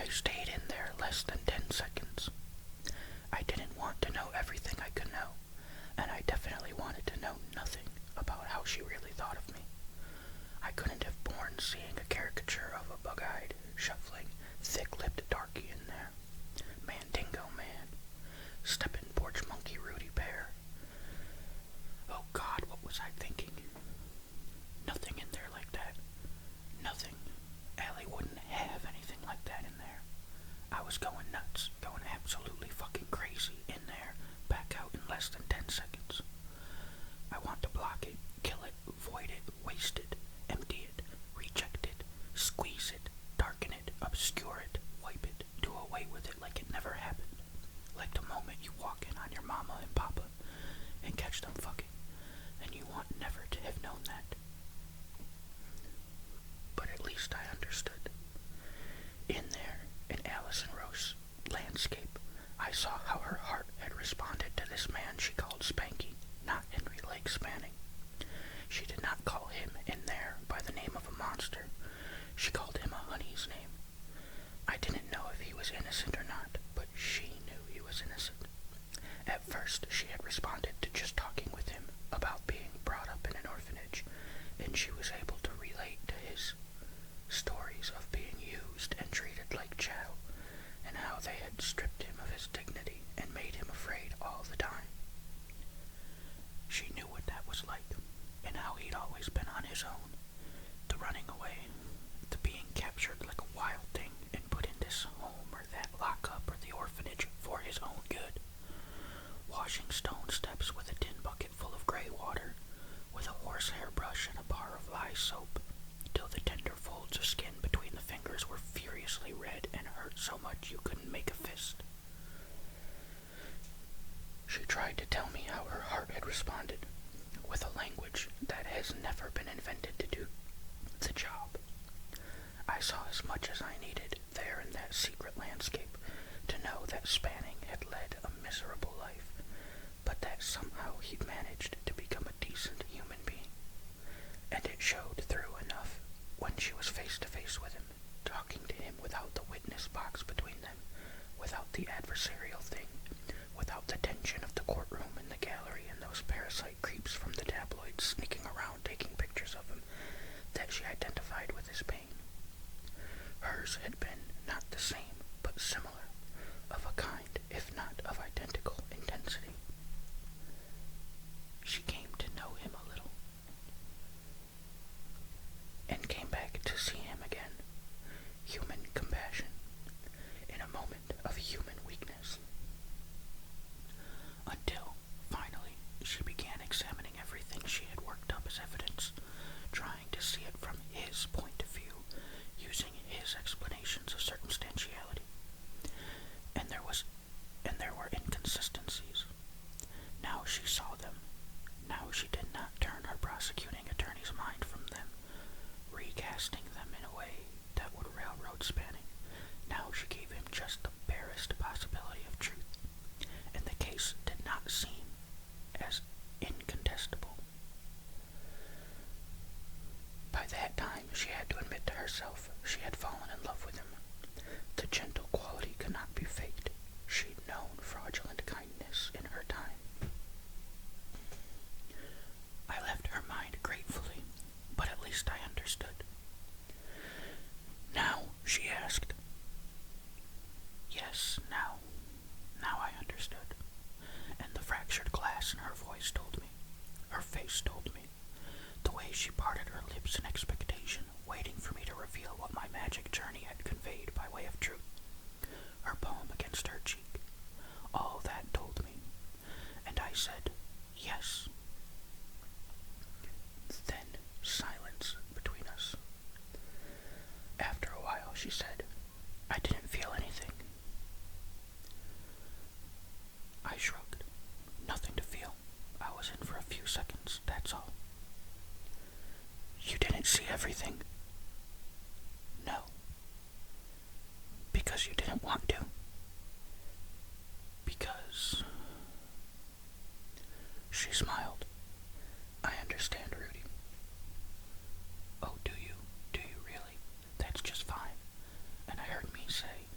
I stayed in there less than 10 seconds. I didn't want to know everything I could know, and I definitely wanted to know nothing about how she really thought of me. I couldn't have borne seeing a caricature of a bug-eyed, shuffling, thick-lipped darky in there. Mandingo man. Steppin' porch monkey Rudy Bear. Oh God, what was I thinking? Nothing in there like that. Nothing. Allie wouldn't have anything like that in there. I was going nuts, going absolutely fucking crazy in there, back out in less than 10 seconds. I want to block it, kill it, void it, waste it, empty it, reject it, squeeze it, darken it, obscure it, wipe it, do away with it like it never happened. Like the moment you walk in on your mama and papa and catch them fucking, and you want never to have known that. But at least I understood. In there, in Allison Rose's landscape, I saw how her heart had responded to this man she called Spanky, not Henry Lake Spanning. She did not call him in there by the name of a monster. She called him a honey's name. I didn't know if he was innocent or not, but she knew he was innocent. At first, she had responded to just talking with him about being brought up in an orphanage, and she was able to relate to his stories of being used and treated like chow, and how they had stripped him of his dignity and made him afraid all the time. She knew what that was like, and how he'd always been on his own, the running away, the being captured like a wild thing and put in this home or that lockup or the orphanage for his own good. Washing stone steps with a tin bucket full of gray water, with a horsehair brush and a bar of lye soap, till the tender folds of skin between the fingers were furiously red and hurt so much you couldn't make a fist. She tried to tell me how her heart had responded, with a language that has never been invented to do the job. I saw as much as I needed there in that secret landscape to know that Spanning had led a miserable life, but that somehow he'd managed to become a decent human being. And it showed through enough when she was face to face with him, talking to him without the witness box between them, without the adversarial thing, without the tension of the courtroom and the gallery and those parasite creeps from the tabloids sneaking around taking pictures of him, that she identified with his pain. Hers had been not the same, but similar, of a kind, if not of identical intensity. She came to know him a little, and came back to see him again, human compassion, in a moment of human weakness. Until, finally, she began examining everything she had worked up as evidence, trying to see it from his point of view, using his explanations of circumstantiality. And there were inconsistencies. Now she saw them. Now she did not turn her prosecuting attorney's mind from them, recasting them in a way that would railroad Spanning. Now she gave him just the barest possibility of truth, and the case did not seem as incontestable. By that time, she had to admit to herself she had fallen in love with him. The gentle quality could not be faked. She'd known fraudulent kindness in her time. I left her mind gratefully, but at least I understood. Now, she asked. Yes, now I understood. And the fractured glass in her voice told me. Her face told me. The way she parted her lips in expectation, waiting for me to reveal what my magic journey had conveyed by way of truth. Her palm against her cheek. All that told me. And I said, yes. Then silence between us. After a while, she said, I didn't feel anything. I shrugged. Nothing to feel. I was in for a few seconds, that's all. You didn't see everything? No. Because you didn't want to? Because... She smiled. I understand, Rudy. Oh, do you? Do you really? That's just fine. And I heard me say,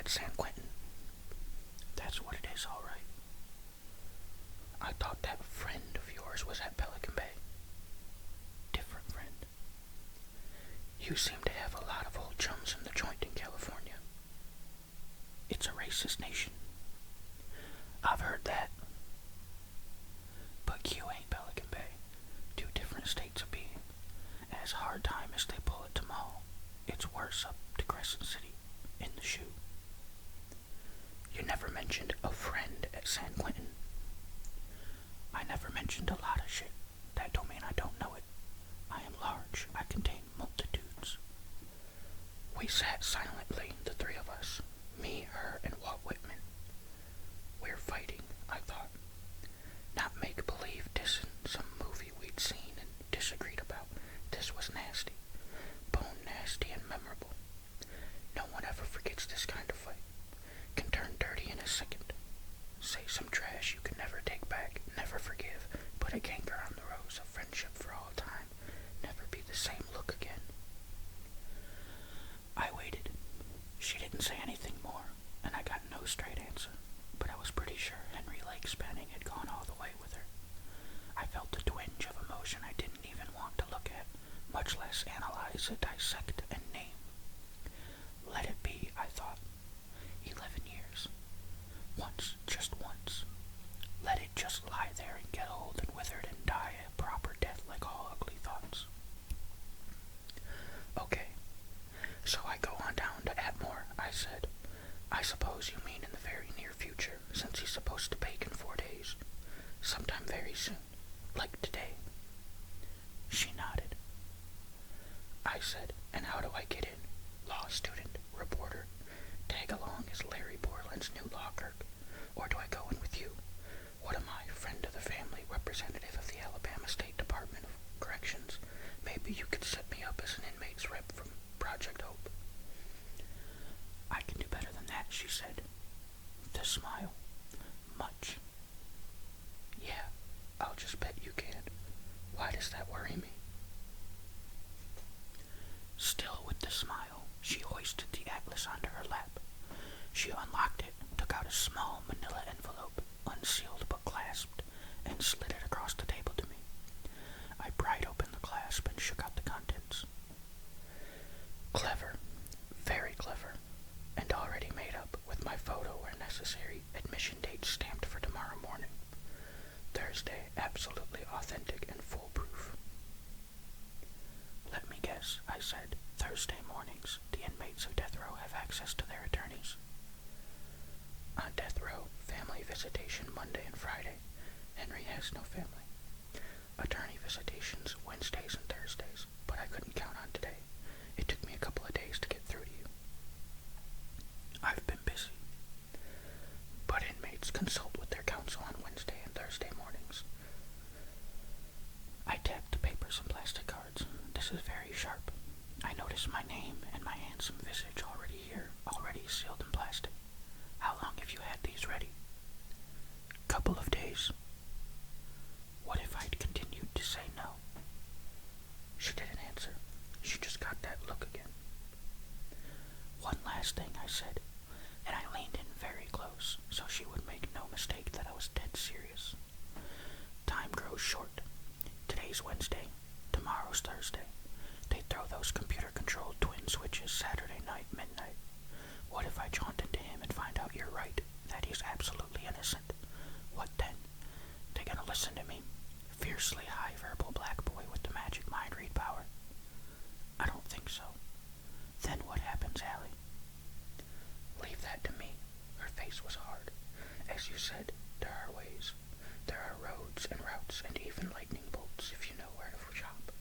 at San Quentin. That's what it is, all right. I thought that friend of yours was at Pelican Bay. Different friend. You seem to have a lot of old chums in the joint in California. It's a racist nation. I've heard that. But Q ain't Pelican Bay. Two different states of being. As hard time as they pull it to Mall, it's worse up to Crescent City, in the shoe. You never mentioned a friend at San Quentin. I never mentioned a lot of shit. That don't mean I don't know it. I am large. I contain multitudes. We sat silently, the three of us. Me, her, and Walt Whitman. We're fighting, I thought. Not make-believe dissing some movie we'd seen and disagreed about. This was nasty. Bone nasty and memorable. No one ever forgets this kind of fight. Can turn dirty in a second. Say some trash you can never take back, never forgive, put a canker on the rose of friendship for all time, never be the same look again. I waited. She didn't say anything more, and I got no straight answer, but I was pretty sure Henry Lake Spanning had gone all the way with her. I felt a twinge of emotion I didn't even want to look at, much less analyze, dissect, and name. Let it be, I thought. 11 years. Once, just once. Let it just lie there and get old and withered and die a proper death like all ugly thoughts. Okay, so I go on down to Atmore, I said. I suppose you mean in the very near future, since he's supposed to bake in 4 days. Sometime very soon, like today. She nodded. I said, and how do I get in? Law student, reporter, tag along as Larry Borland's new law clerk, or do I go in with you? What am I, friend of the family, representative of the Alabama State Department of Corrections? Maybe you could set me up as an inmate's rep from Project Hope. I can do better than that, she said, with a smile. Much. Yeah, I'll just bet you can. Why does that worry me? Still with the smile, she hoisted the atlas onto her lap. She unlocked it, took out a small manila envelope, unsealed but clasped, and slid it across the table to me. I pried open the clasp and shook out the contents. Clever, very clever, and already made up, with my photo where necessary, admission date stamped for tomorrow morning. Thursday, absolutely authentic and foolproof. Let me guess, I said. Thursday mornings, the inmates of death row have access to their attorneys. On death row, family visitation Monday and Friday. Henry has no family. Attorney visitations Wednesdays and Thursdays, but I couldn't count on today. It took me a couple of days to get through to you. I've been busy. But inmates consult with their counsel on Wednesday and Thursday mornings. I tapped the papers and plastic cards. This is very sharp. I notice my name and my handsome visage already here, already sealed in plastic. How long have you had these ready? Couple of days. What if I'd continued to say no? She didn't answer. She just got that look again. One last thing, I said, and I leaned in very close so she would make no mistake that I was dead serious. Time grows short. Today's Wednesday. Tomorrow's Thursday. They throw those computer-controlled twin switches Saturday night, midnight. What if I jaunt into him and find out you're right, that he's absolutely innocent? What then? They gonna listen to me? Fiercely high-verbal black boy with the magic mind-read power? I don't think so. Then what happens, Allie? Leave that to me. Her face was hard. As you said, there are ways. There are roads and routes and even lightning bolts if you know where to shop.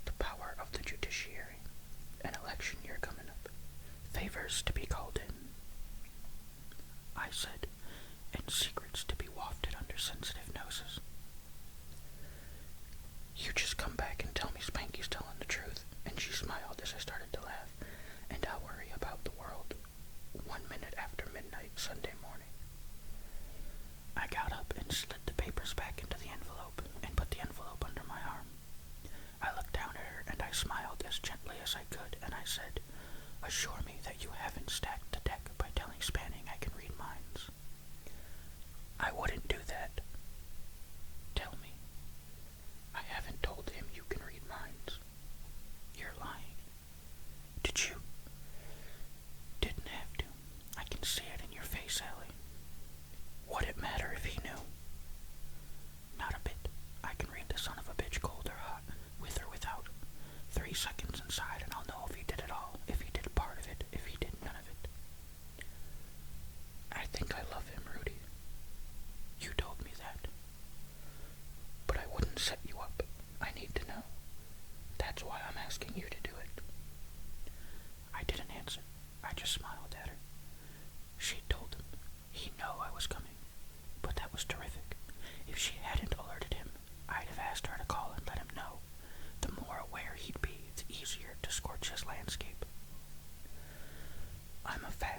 The power of the judiciary. An election year coming up. Favors to be called in. I said, and secrets to be wafted under sensitive noses. You just come back and tell me Spanky's telling the truth, and she smiled as I started to laugh, and I'll worry about the world 1 minute after midnight Sunday morning. I got up and slid the papers back into the envelope and put the envelope under my arm. I looked down at her and I smiled as gently as I could, and I said, assure me that you haven't stacked the deck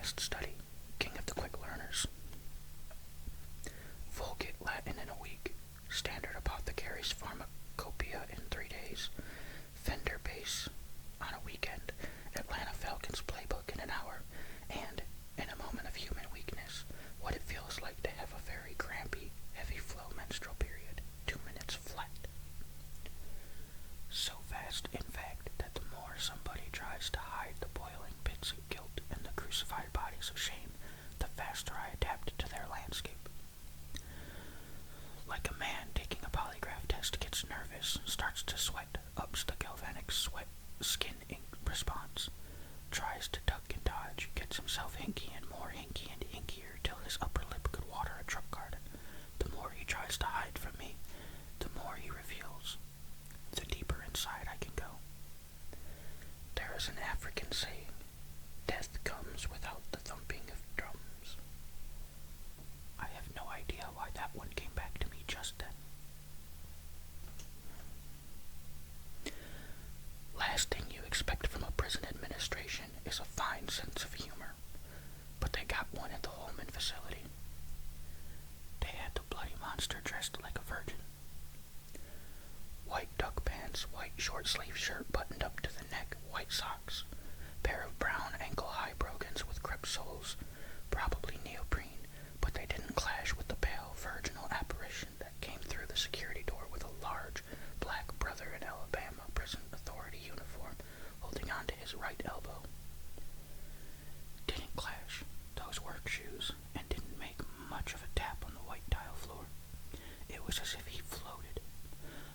fast study, king of the quick learners. Vulgate Latin in a week, standard apothecary's pharmacopoeia in 3 days, Fender bass on a weekend, Atlanta Falcons playbook in an hour, and, in a moment of human weakness, what it feels like to have a very crampy, heavy flow menstrual period, 2 minutes flat. So fast, in fact, that the more somebody tries to hide the boiling pits of guilt and the crucified bodies of shame, the faster I adapt to their landscape. Like a man taking a polygraph test gets nervous, starts to sweat, ups the galvanic sweat, skin ink response, tries to duck and dodge, gets himself hinky and hinkier till his upper lip could water a truck garden. The more he tries to hide from me, the more he reveals, the deeper inside I can go. There is an African saying, death comes without the thumping of drums. I have no idea why that one came back to me just then. Last thing you expect from a prison administration is a fine sense of humor, but they got one at the Holman facility. They had the bloody monster dressed like a virgin. White duck pants, white short-sleeve shirt buttoned up to the neck, white socks, pair of brown ankle-high brogans with crepe soles, probably neoprene, but they didn't clash with the pale virginal apparition that came through the security door with a large black brother in Alabama prison authority uniform holding on to his right elbow. Didn't clash, those work shoes, and didn't make much of a tap on the white tile floor. It was as if he floated.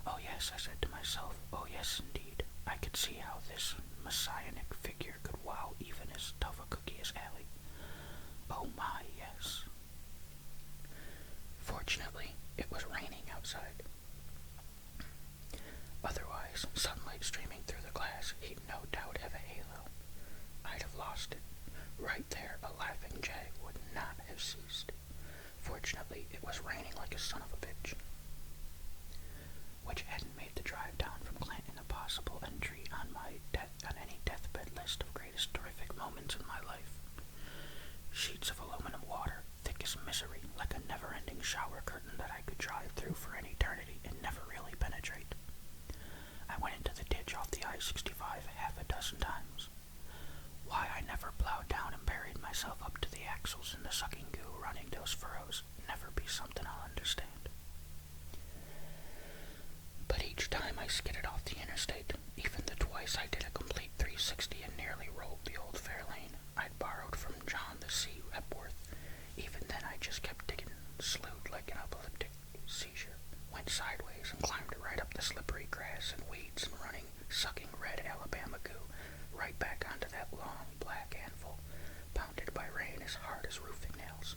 Oh yes, I said to myself, oh yes indeed. I could see how this messianic figure could wow even as tough a cookie as Allie. Oh my, yes. Fortunately, it was raining outside. Otherwise, sunlight streaming through the glass, he'd no doubt have a halo. I'd have lost it. Right there, a laughing jag would not have ceased. Fortunately, it was raining like a son of a bitch. Which hadn't made the drive down from Clanton a possible entry on any deathbed list of greatest terrific moments in my life. Sheets of aluminum water, thick as misery, like a never-ending shower curtain that I could drive through for an eternity and never really penetrate. I went into the ditch off the I-65 half a dozen times. Why I never plowed down and buried myself up to the axles in the sucking goo running those furrows never be something I'll understand. But each time I skidded off the interstate, even the twice I did a complete 360 and nearly rolled the old Fairlane I'd borrowed from John the C. Hepworth, even then I just kept digging, slewed like an epileptic seizure, went sideways and climbed right up the slippery grass and weeds and running, sucking red Alabama goo right back onto that long black anvil, pounded by rain as hard as roofing nails.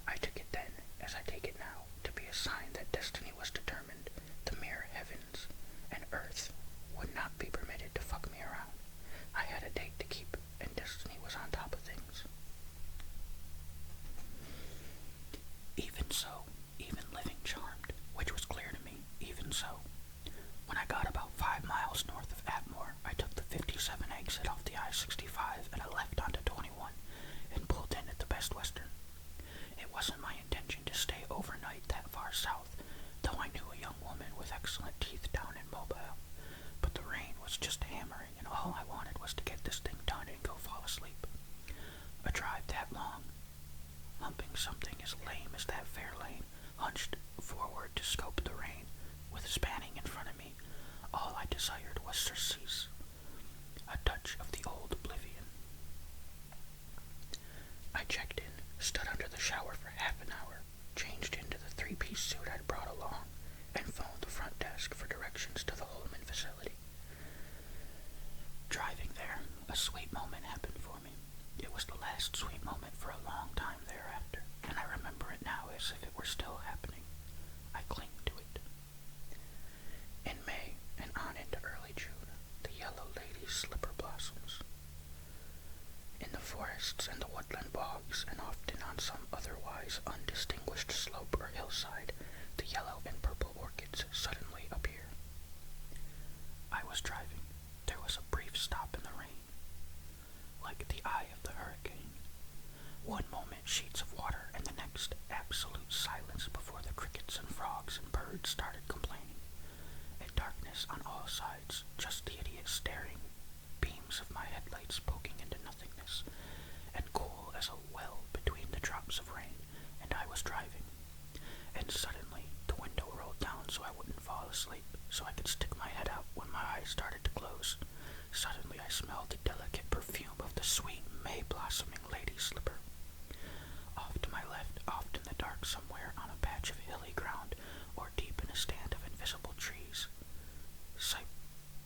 I took it then, as I take it now, to be a sign that destiny was determined. The mere heavens and earth would not be permitted to fuck me around. I had a date to keep, and destiny was on top of things. Even so, even living charmed, which was clear to me, even so, when I got about 5 miles north of Atmore, I took the 57 exit off the I-65 and I left onto 21 and pulled in at the Best Western. It wasn't my intention to stay overnight that far south, though I knew a young woman with excellent teeth down in Mobile. But the rain was just hammering, and all I wanted was to get this thing done and go fall asleep. A drive that long, humping something as lame as that Fairlane, hunched forward to scope the rain, with spanning in front of me, all I desired was surcease, a touch of the old oblivion. I checked in, stood under the shower for half an hour, changed into the 3-piece suit I'd brought along, and phoned the front desk for directions to the Holman facility. Driving there, a sweet moment happened for me. It was the last sweet moment for a long time thereafter, and I remember it now as if it were still happening. I cling to it. In May, and on into early June, the yellow lady slipper blossoms. In the forests and the woodland bogs, and often on some otherwise undistinguished slope or hillside, the yellow and purple orchids suddenly appear. I was driving. There was a brief stop in the rain. Like the eye of the hurricane, sheets of water, and the next absolute silence before the crickets and frogs and birds started complaining. And darkness on all sides, just the idiot staring, beams of my headlights poking into nothingness, and cool as a well between the drops of rain, and I was driving. And suddenly the window rolled down so I wouldn't fall asleep, so I could stick my head out when my eyes started to close. Suddenly I smelled the delicate perfume of the sweet May-blossoming lady slipper. Off to my left, off in the dark somewhere on a patch of hilly ground, or deep in a stand of invisible trees,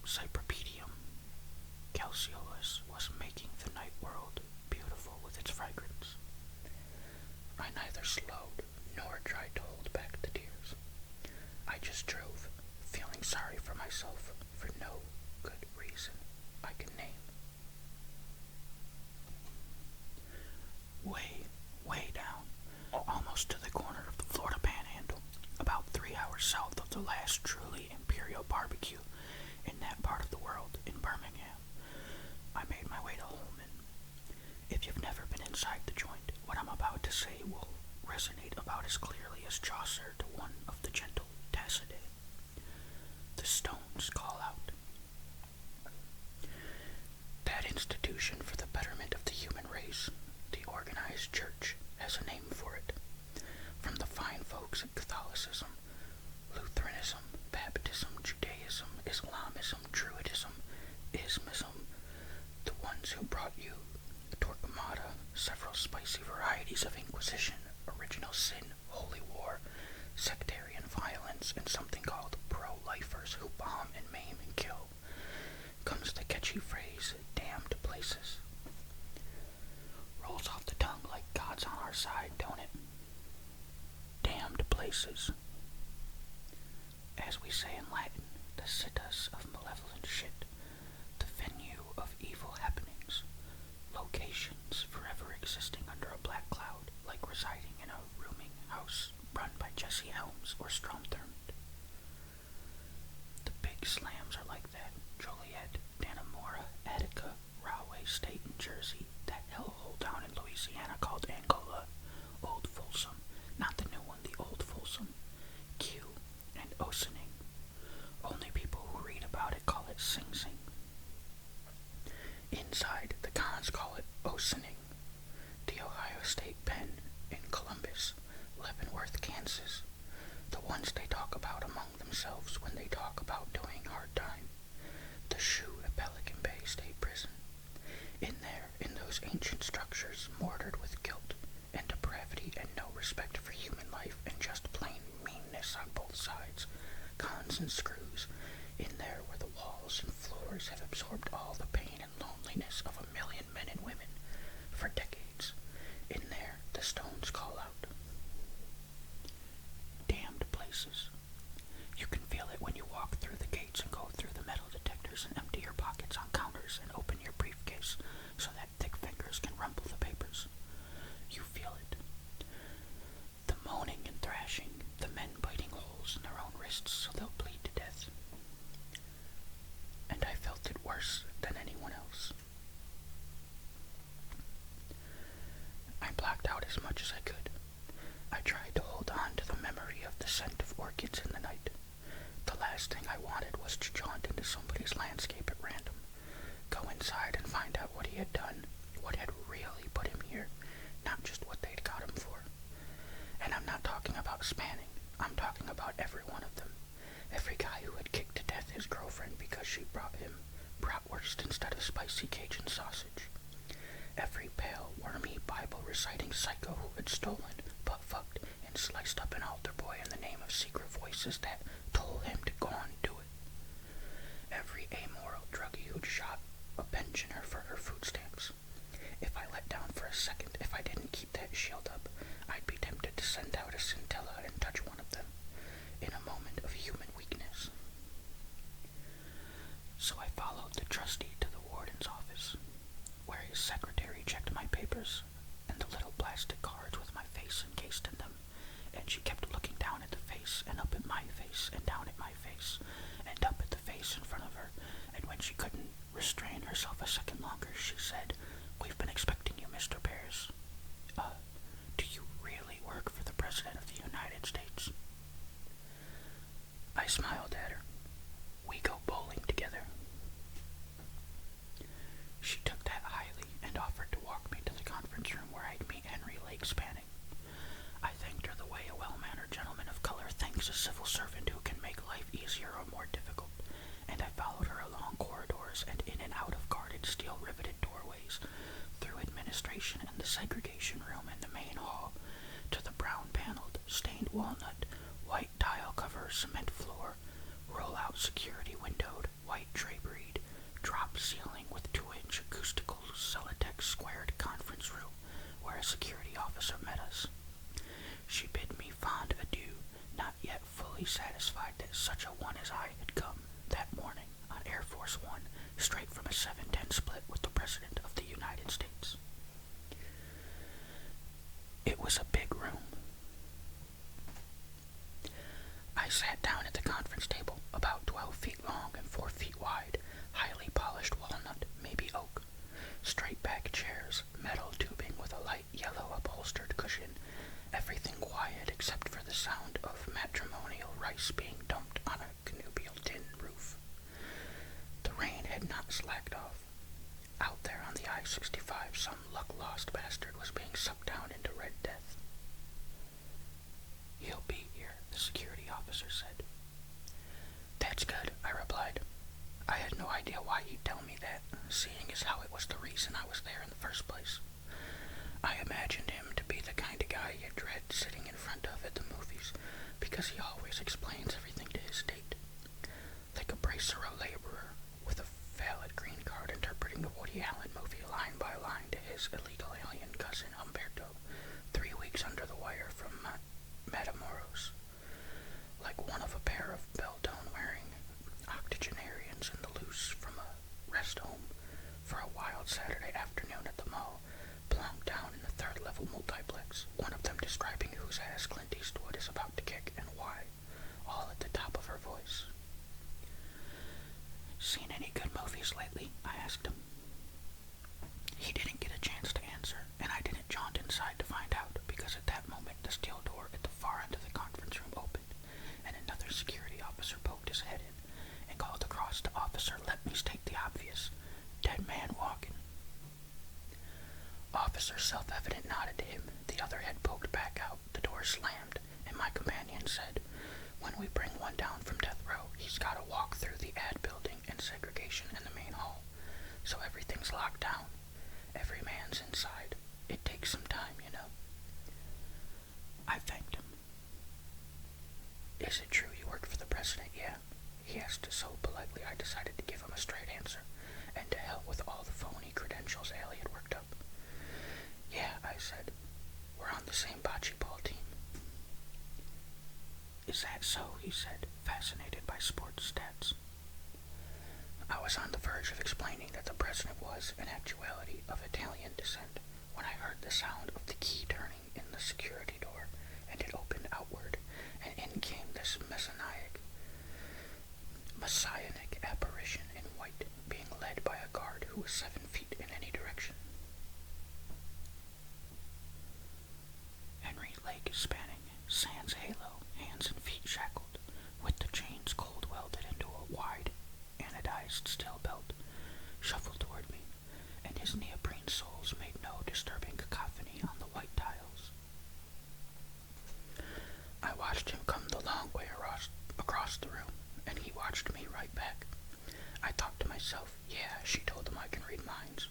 Cypripedium calceolus was making the night world beautiful with its fragrance. I neither slowed nor tried to hold back the tears. I just drove, feeling sorry for myself for no good reason I can name. Way down, almost to the corner of the Florida Panhandle, about 3 hours south of the last truly imperial barbecue in that part of the world, in Birmingham, I made my way to Holman. If you've never been inside the joint, what I'm about to say will resonate about as clearly as Chaucer to one of the gentle Tacidae. The stones call out. That institution for the betterment of the human race, the organized church, has a name for it. From the fine folks at Catholicism, Lutheranism, Baptism, Judaism, Islamism, Druidism, Ismism, the ones who brought you Torquemada, several spicy varieties of Inquisition, original sin, holy war, sectarian violence, and something called pro-lifers who bomb and maim and kill, comes the catchy phrase, damned places. Rolls off the tongue like God's on our side, don't it? Damned places. As we say in Latin, the situs of malevolent shit, the venue of evil happenings, locations forever existing under a black cloud, like residing in a rooming house run by Jesse Helms or Stromthurmond. The big slams are like that: Joliet, Dannemora, Attica, Rahway State in Jersey, that hellhole down in Louisiana called Angola, Old Folsom, not the new one, the Old Folsom, Q, and Ossining. Only people who read about it call it Sing Sing. Inside, the cons call it Ossining. The Ohio State Pen in Columbus, Leavenworth, Kansas, the ones they talk about among themselves when they talk about doing hard time. The shoe at Pelican Bay State Prison. In there, in those ancient structures, mortared with guilt and depravity and no respect for human life and just plain meanness on both sides, cons and screws, in there where the walls and floors have absorbed all the pain and loneliness of 1 million men and women for decades, in there the stones call out. Damned places. You can feel it when you walk through the gates and go through the metal detectors and empty your pockets on counters and open your briefcase so that thick fingers can rumple the papers. You feel it. The moaning and thrashing, the men biting holes in their own wrists so they'll bleed to death. And I felt it worse than anyone else. I blacked out as much as I could. I tried to hold on to the memory of the scent of orchids in the night. The last thing I wanted was to jaunt into somebody's landscape at random, go inside and find out what he had done, what had really put him here, not just what they'd got him for. And I'm not talking about spanning, I'm talking about every one of them. Every guy who had kicked to death his girlfriend because she brought him bratwurst instead of spicy Cajun sausage. Every pale, wormy, Bible-reciting psycho who had stolen, butt-fucked, and sliced up an altar boy in the name of secret voices that told him to go on and do it. Every amoral druggie who'd shot a pensioner for her food stamps. If I let down for a second, if I didn't keep that shield up, I'd be tempted to send out a scintilla and touch one of them, in a moment of human weakness. So I followed the trustee to the warden's office, where his secretary checked my papers and the little plastic cards with my face encased in them, and she kept looking down at the face and up at my face and down at my face and up at the face in front of her, and when she couldn't restrain herself a second longer, she said, "We've been expecting you, Mr. Pears." the segregation room in the main hall to the brown-paneled, stained walnut, white tile-cover cement floor, roll-out security-windowed, white draperied, drop ceiling with 2-inch acoustical Celotex squared conference room where a security officer met us. She bid me fond adieu, not yet fully satisfied that such a one as I had come that morning on Air Force One, straight from a 7-10 split with the President of the United States. It was a big room. I sat down at the conference table, about 12 feet long and 4 feet wide, highly polished walnut, maybe oak, straight-back chairs, metal tubing with a light yellow upholstered cushion, everything quiet except for the sound of matrimonial rice being dumped on a connubial tin roof. The rain had not slacked off. Out there on the I-65, some luck-lost bastard was being sucked down into red death. "He'll be here," the security officer said. "That's good," I replied. I had no idea why he'd tell me that, seeing as how it was the reason I was there in the first place. I imagined him to be the kind of guy you dread sitting in front of at the movies, because he always explains everything to his date. Like a Bracero laborer with a valid green card interpreting a Woody Allen movie line by line to his illegal alien cousin Humberto, 3 weeks under the wire from Matamoros. Like one of a pair of Beltone-wearing octogenarians in the loose from a rest home for a wild Saturday afternoon at the mall, plonked down in the third-level multiplex, one of them describing whose ass Clint Eastwood is about to kick and why, all at the top of her voice. "Seen any good movies lately?" I asked him. He didn't get a chance to answer, and I didn't jaunt inside to find out, because at that moment the steel door at the far end of the conference room opened, and another security officer poked his head in and called across to Officer Let Me State the Obvious, "Dead man walking." Officer Self-Evident nodded to him, the other head poked back out, the door slammed, and my companion said, "When we bring one down from death row, he's got to walk through the ad building and segregation in the main hall, so everything's locked down. Every man's inside. It takes some time, you know." I thanked him. "Is it true you work for the president?" "Yeah," he asked so politely I decided to give him a straight answer, and to hell with all the phony credentials Allie had worked up. "Yeah," I said. "We're on the same bocce ball team." "Is that so?" he said, fascinated by sports stats. I was on the verge of explaining that the president was, in actuality, of Italian descent, when I heard the sound of the key turning in the security door, and it opened outward, and in came this messianic apparition in white, being led by a guard who was 7 feet in any direction. Henry Lake Spanning, sans halo, hands and feet shackled, with the chains cold welded into a wide, anodized steel belt, shuffled toward me, and his neoprene soles made no disturbing cacophony on the white tiles. I watched him come the long way across the room, and he watched me right back. I thought to myself, "Yeah, she told him I can read minds.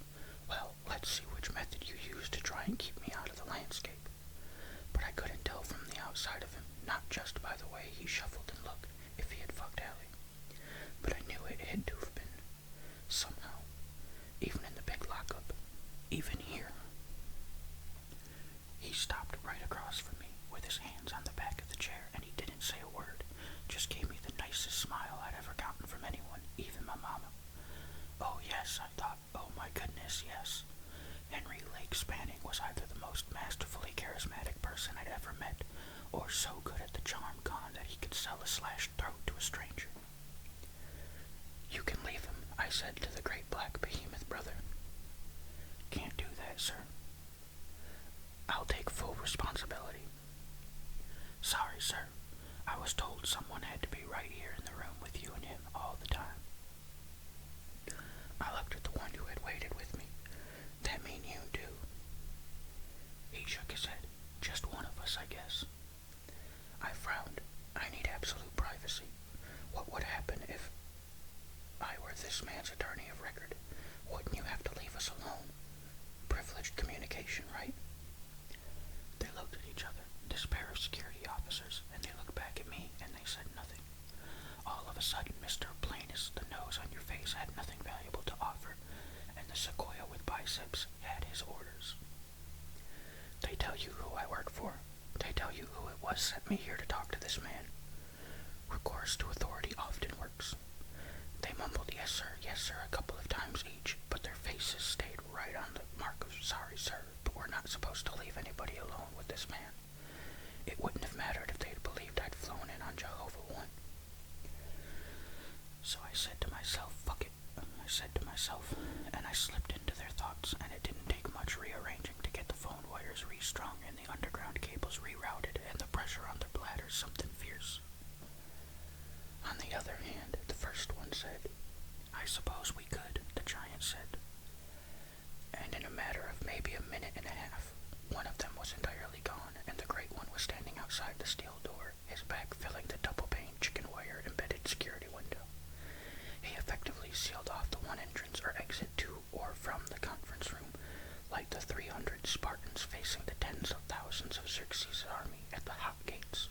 Well, let's see which method you use to try and keep me out of the landscape." But I couldn't tell from the outside of him, not just by the way he shuffled and looked, if he had fucked Allie. But I knew it had to have been, somehow, even in the big lockup, even here. He stopped right across from me, with his hands on the back of the chair, and he didn't say a word, just gave me the nicest smile I'd ever gotten from anyone, even my mama. Oh yes, I thought, oh my goodness, yes. Henry Lake Spanning was either the most masterfully charismatic person I'd ever met, or so good at the charm con that he could sell a slashed throat to a stranger. "You can leave him," I said to the great black behemoth brother. "Can't do that, sir." "I'll take full responsibility." "Sorry, sir. I was told someone had to be right here in the room with you and him all the time." I looked at the one who had waited with me. "That mean you, too?" He shook his head. "Just one of us, I guess." I frowned. I need absolute privacy. What would happen if I were this man's attorney of record? security officers, and they looked back at me, and they said nothing. All of a sudden, Mr. Plainest, the nose on your face had nothing valuable to offer, and the sequoia with biceps had his orders. They tell you who I work for. They tell you who it was sent me here to talk to this man. Recourse to authority often works. They mumbled yes sir, a couple of times each, but their faces stayed right on the mark of sorry sir, but we're not supposed to leave anybody alone with this man. It wouldn't have mattered if they'd believed I'd flown in on Jehovah 1. So I said to myself, fuck it, I said to myself, and I slipped into their thoughts, and it didn't take much rearranging to get the phone wires restrung and the underground cables rerouted and the pressure on their bladders something fierce. On the other hand, the first one said, I suppose we could, the giant said. And in a matter of maybe a minute and a half, one of them was entirely gone, and the great one was standing outside the steel door, his back filling the double-pane chicken wire embedded security window. He effectively sealed off the one entrance or exit to or from the conference room, like the 300 Spartans facing the tens of thousands of Xerxes' army at the hot gates.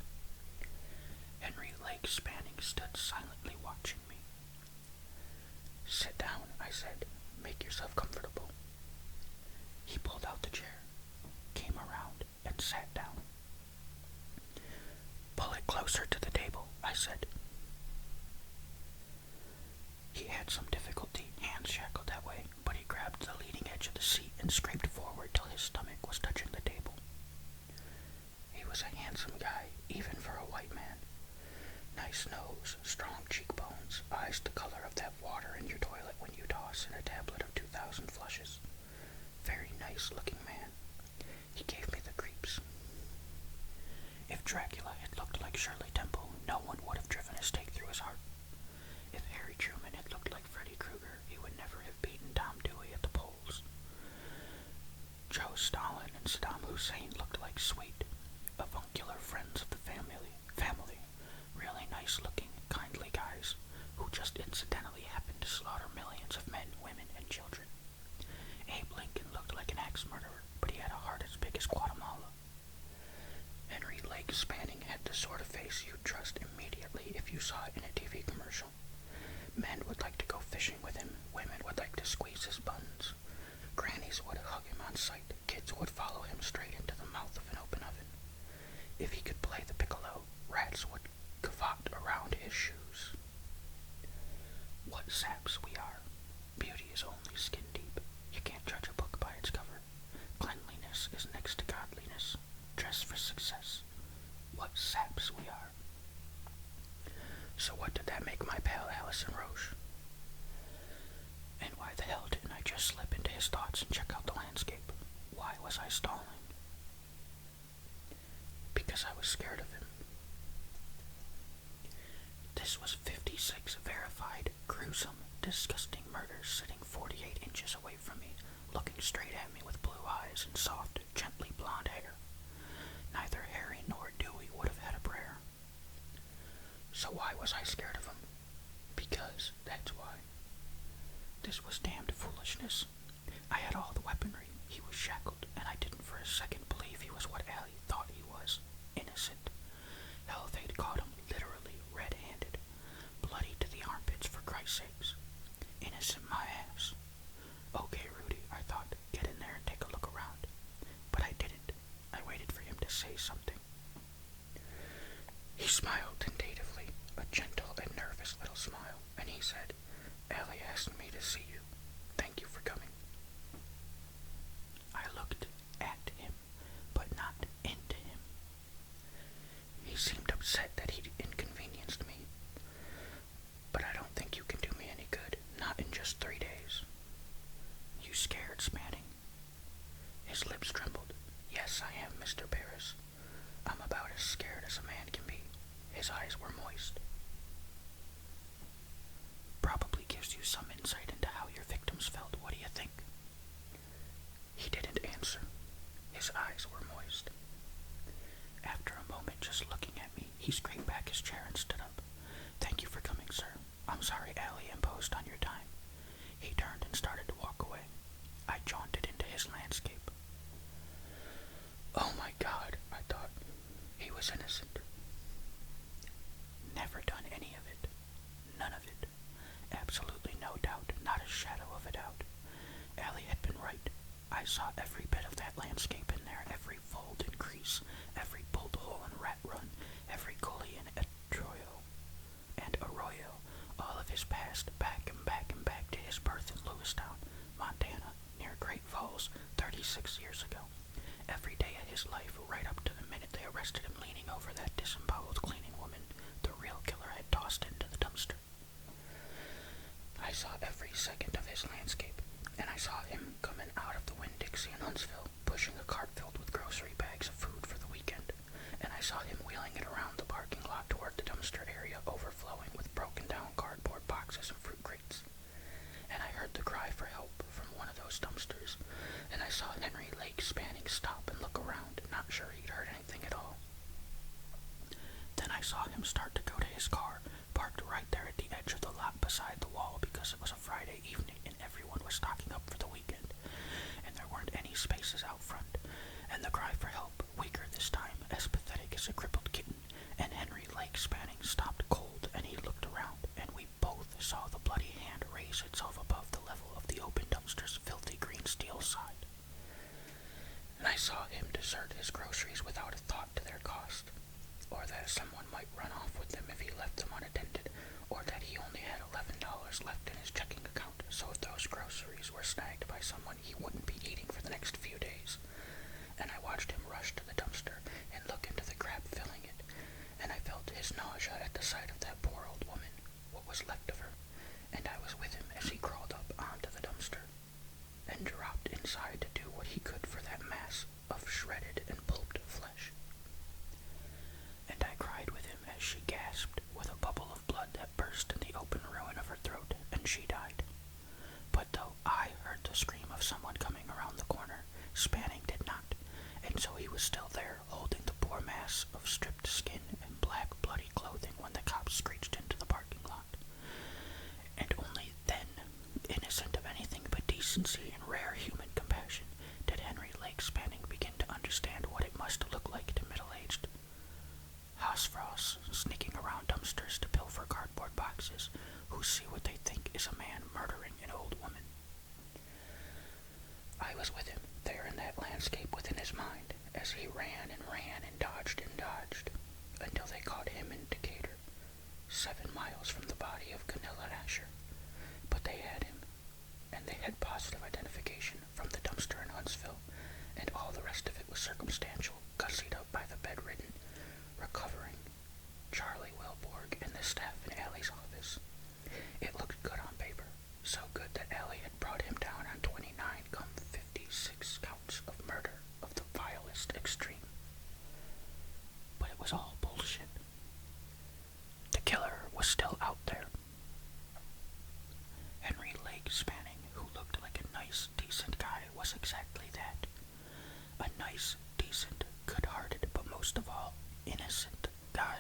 Henry Lake Spanning stood silently watching me. Sit down, I said. Make yourself comfortable. He pulled out the chair, came around, and sat down. Pull it closer to the table, I said. He had some difficulty, hands shackled that way, but he grabbed the leading edge of the seat and scraped forward till his stomach was touching the table. He was a handsome guy, even for a white man. Nice nose, strong cheekbones, eyes the color of that water in your toilet when you toss in a tablet of 2,000 flushes. Very nice-looking man. He gave me the creeps. If Dracula had looked like Shirley Temple, no one would have driven a stake through his heart. If Harry Truman had looked like Freddy Krueger, he would never have beaten Tom Dewey at the polls. Joe Stalin and Saddam Hussein looked like sweet, avuncular friends of the family. Really nice-looking, kindly guys who just incidentally happened to slaughter millions of men, women, and children. Abe Lincoln looked like an axe murderer, but he had a heart as big as Guatemala. Henry Lake Spanning had the sort of face you'd trust immediately if you saw it in a TV commercial. Men would like to go fishing with him, women would like to squeeze his buns. Grannies would hug him on sight, kids would follow him straight into the mouth of an open oven. If he could play the piccolo, rats would gavotte around his shoes. What saps we are. Beauty is only skin deep. You can't judge a book by its cover. Cleanliness is next to godliness. Dress for success. What saps we are. So what did that make my pal Allison Roche? And why the hell didn't I just slip into his thoughts and check out the landscape? Why was I stalling? Because I was scared of him. This was 56 verified, gruesome, disgusting murders sitting 48 inches away from me, looking straight at me with blue eyes and soft, gently blonde hair. Neither Harry nor Dewey would have had a prayer. So why was I scared of him? Because that's why. This was damned foolishness. I had all the weaponry. He was shackled, and I didn't for a second believe he was what Allie thought he was. Innocent. Hell, they'd caught him literally red-handed. Bloody to the armpits, for Christ's sakes. Innocent my ass. Okay, Rudy, I thought, get in there and take a look around. But I didn't. I waited for him to say something. He smiled tentatively, a gentle and nervous little smile, and he said, Allie asked me to see you. Thank you for coming. I looked at him, but not into him. He seemed upset that he'd inconvenienced me. But I don't think you can do me any good, not in just 3 days. You scared, Spanning? His lips trembled. Yes, I am, Mr. Paris. I'm about as scared as a man can be. His eyes were moist. Probably gives you some insight into how your victims felt. What do you think? He didn't answer. His eyes were moist. After a moment just looking at me, he scraped back his chair and stood up. Thank you for coming, sir. I'm sorry Allie imposed on your time. He turned and started to walk away. I jaunted into his landscape. Oh my God, I thought. He was saw every bit of that landscape in there, every fold and crease, every bolt hole and rat run, every gully and arroyo, all of his past, back and back and back to his birth in Lewistown, Montana, near Great Falls, 36 years ago. Every day of his life, right up to the minute they arrested him leaning over that disemboweled cleaning woman the real killer had tossed into the dumpster. I saw every second of his landscape, and I saw him coming out of the Winn-Dixie in Huntsville, pushing a cart filled with grocery bags of food for the weekend, and I saw him wheeling it around the parking lot toward the dumpster area overflowing with broken-down cardboard boxes and fruit crates. And I heard the cry for help from one of those dumpsters, and I saw Henry Lake Spanning stop and look around, not sure he'd heard anything at all. Then I saw him start to go to his car, parked right there at the edge of the lot beside the wall because it was a Friday evening and everyone was stocking up for the weekend, and there weren't any spaces out front, and the cry for help, weaker this time, as pathetic as a crippled kitten, and Henry Lake Spanning stopped cold, and he looked around, and we both saw the bloody hand raise itself above the level of the open dumpster's filthy green steel side. And I saw him desert his groceries without a thought to their cost, or that someone might run off with them if he left them unattended, or that he only had $11 left in his checking account, so if those groceries were snagged by someone, he wouldn't be eating for the next few days. And I watched him rush to the dumpster and look into the crap filling it, and I felt his nausea at the sight of that poor old woman, what was left of her, and I was with him as he crawled up onto the dumpster and dropped inside to do what he could for that mass of shredded and pulped flesh. And I cried with him as she gasped with a bubble of blood that burst in the open ruin of her throat, and she died. But though I heard the scream of someone coming around the corner, Spanning did not, and so he was still there, holding the poor mass of stripped skin and black bloody clothing when the cops screeched into the parking lot. And only then, innocent of anything but decency and rare human compassion, did Henry Lake Spanning begin to understand what it must look like to middle-aged housefrosts sneaking around dumpsters to pilfer cardboard boxes, who see what they think is a man murdering an old woman. I was with him, there in that landscape within his mind, as he ran and dodged, until they caught him in Decatur, 7 miles from the body of Camilla Asher. But they had him, and they had positive identification from the dumpster in Huntsville, and all the rest of it was circumstantial, gussied up by the bedridden, recovering Charlie Wilborg and the staff in Allie's office. It looked good on paper, so good that Allie had brought him down on 56 counts of murder of the vilest extreme. But it was all bullshit. The killer was still out there. Henry Lake Spanning, who looked like a nice, decent guy, was exactly that. A nice, decent, good-hearted, but most of all, innocent guy.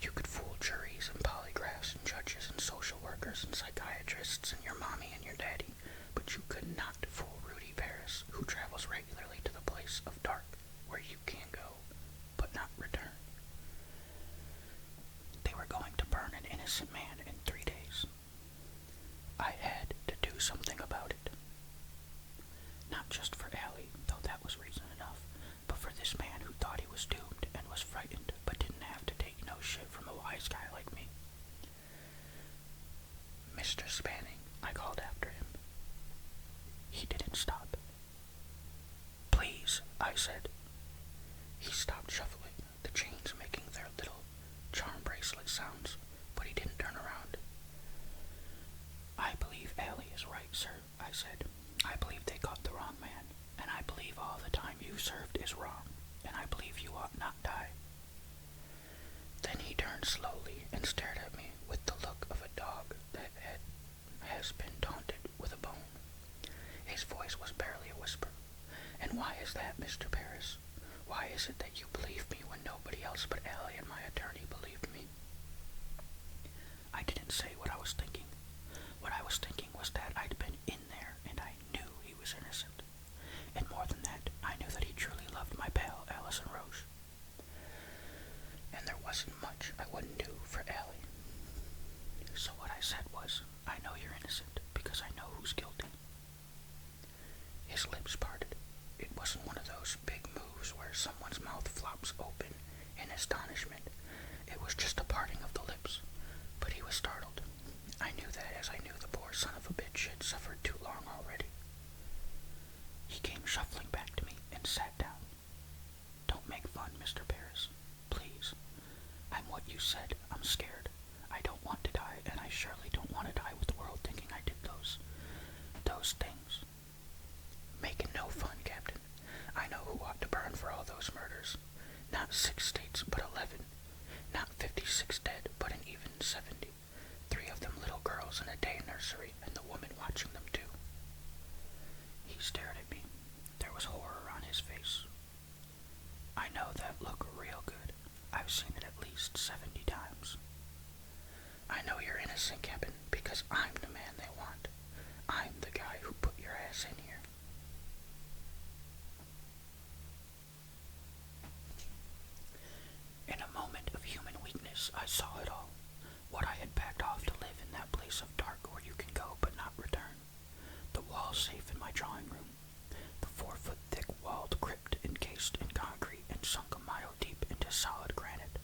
You could fool juries and polygraphs and judges and social workers and psychiatrists and your mommy and your daddy, but you could not fool Rudy Paris, who travels regularly to the place of dark where you can go, but not return. They were going to burn an innocent man in 3 days. I had to do something about it. Not just for Allie, though that was reason enough, but for this man who thought he was doomed and was frightened, but didn't have to take no shit from a wise guy like me. Mr. Spanning, I called after him. He didn't stop. Please, I said. He stopped shuffling, the chains making their little charm bracelet sounds, but he didn't turn around. I believe Allie is right, sir, I said. I believe they caught the wrong man, and I believe all the time you served is wrong, and I believe you ought not die. Then he turned slowly and stared at me with the look of a dog that has been taunted with a bone. His voice was barely a whisper. And why is that, Mr. Paris? Why is it that you believe me when nobody else but Allie and my attorney believed me? I didn't say what I was thinking. What I was thinking was that I'd been in there and I knew he was innocent. And more than that, I knew that he truly loved my pal, Allison Roche. And there wasn't much I wouldn't do for Allie. So what I said was, I know you're innocent because I know who's guilty. his lips parted. It wasn't one of those big moves where someone's mouth flops open in astonishment. It was just a parting of the lips, but he was startled. I knew that as I knew the poor son of a bitch had suffered too long already. He came shuffling back to me and sat down. "Don't make fun, Mr. Paris. Please. I'm what you said. I'm scared. I don't want to die, and I surely don't want to die with the world thinking I did those things." "Making no fun, Captain. I know who ought to burn for all those murders. Not 6 states, but 11. Not 56 dead, but an even 70. 3 of them little girls in a day nursery, and the woman watching them too." He stared at me. There was horror on his face. "I know that look real good. I've seen it at least 70 times. I know you're innocent, Captain, because I'm the man they want. I'm the guy who put your ass in here." In a moment of human weakness, I saw it all. What I had packed off to live in that place of dark where you can go but not return. The wall safe in my drawing room. The 4-foot thick walled crypt encased in concrete and sunk a mile deep into solid granite.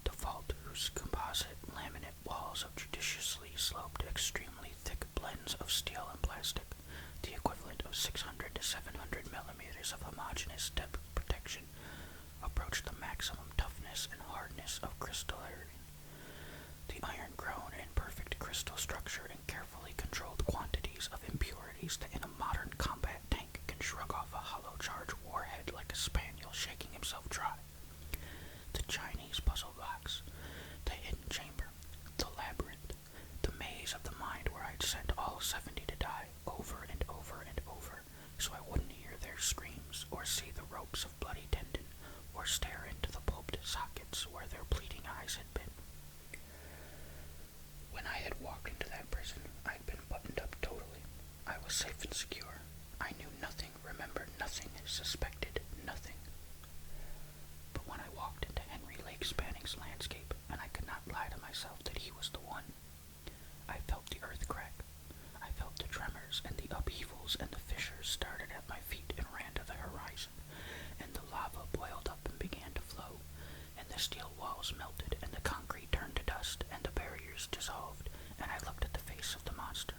The vault whose composite laminate walls of judiciously sloped extremely thick blends of steel and plastic, the equivalent of 600 to 700 millimeters of homogeneous depth protection, approached the maximum toughness and hardness of crystalline. The iron-grown and perfect crystal structure and carefully controlled quantities of impurities that in a modern combat tank can shrug off a hollow charge warhead like a spaniel shaking himself dry. The Chinese puzzle box, the hidden chamber, the labyrinth, the maze of the mind where I'd sent all 70 to die over and over and over, so I wouldn't hear their screams or see the ropes of bloody tendon or stare into the pulped sockets where their pleading eyes had been. When I had walked into that prison, I'd been buttoned up totally. I was safe and secure. I knew nothing, remembered nothing, suspected nothing. But when I walked into Henry Lake Spanning's landscape, and I could not lie to myself that he was the one, I felt the earth crack. I felt the tremors and the upheavals, and the fissures started at my feet and ran to the horizon, and the lava boiled up and began to flow, and the steel walls melted, and the concrete turned to dust, and the barriers dissolved, and I looked at the face of the monster.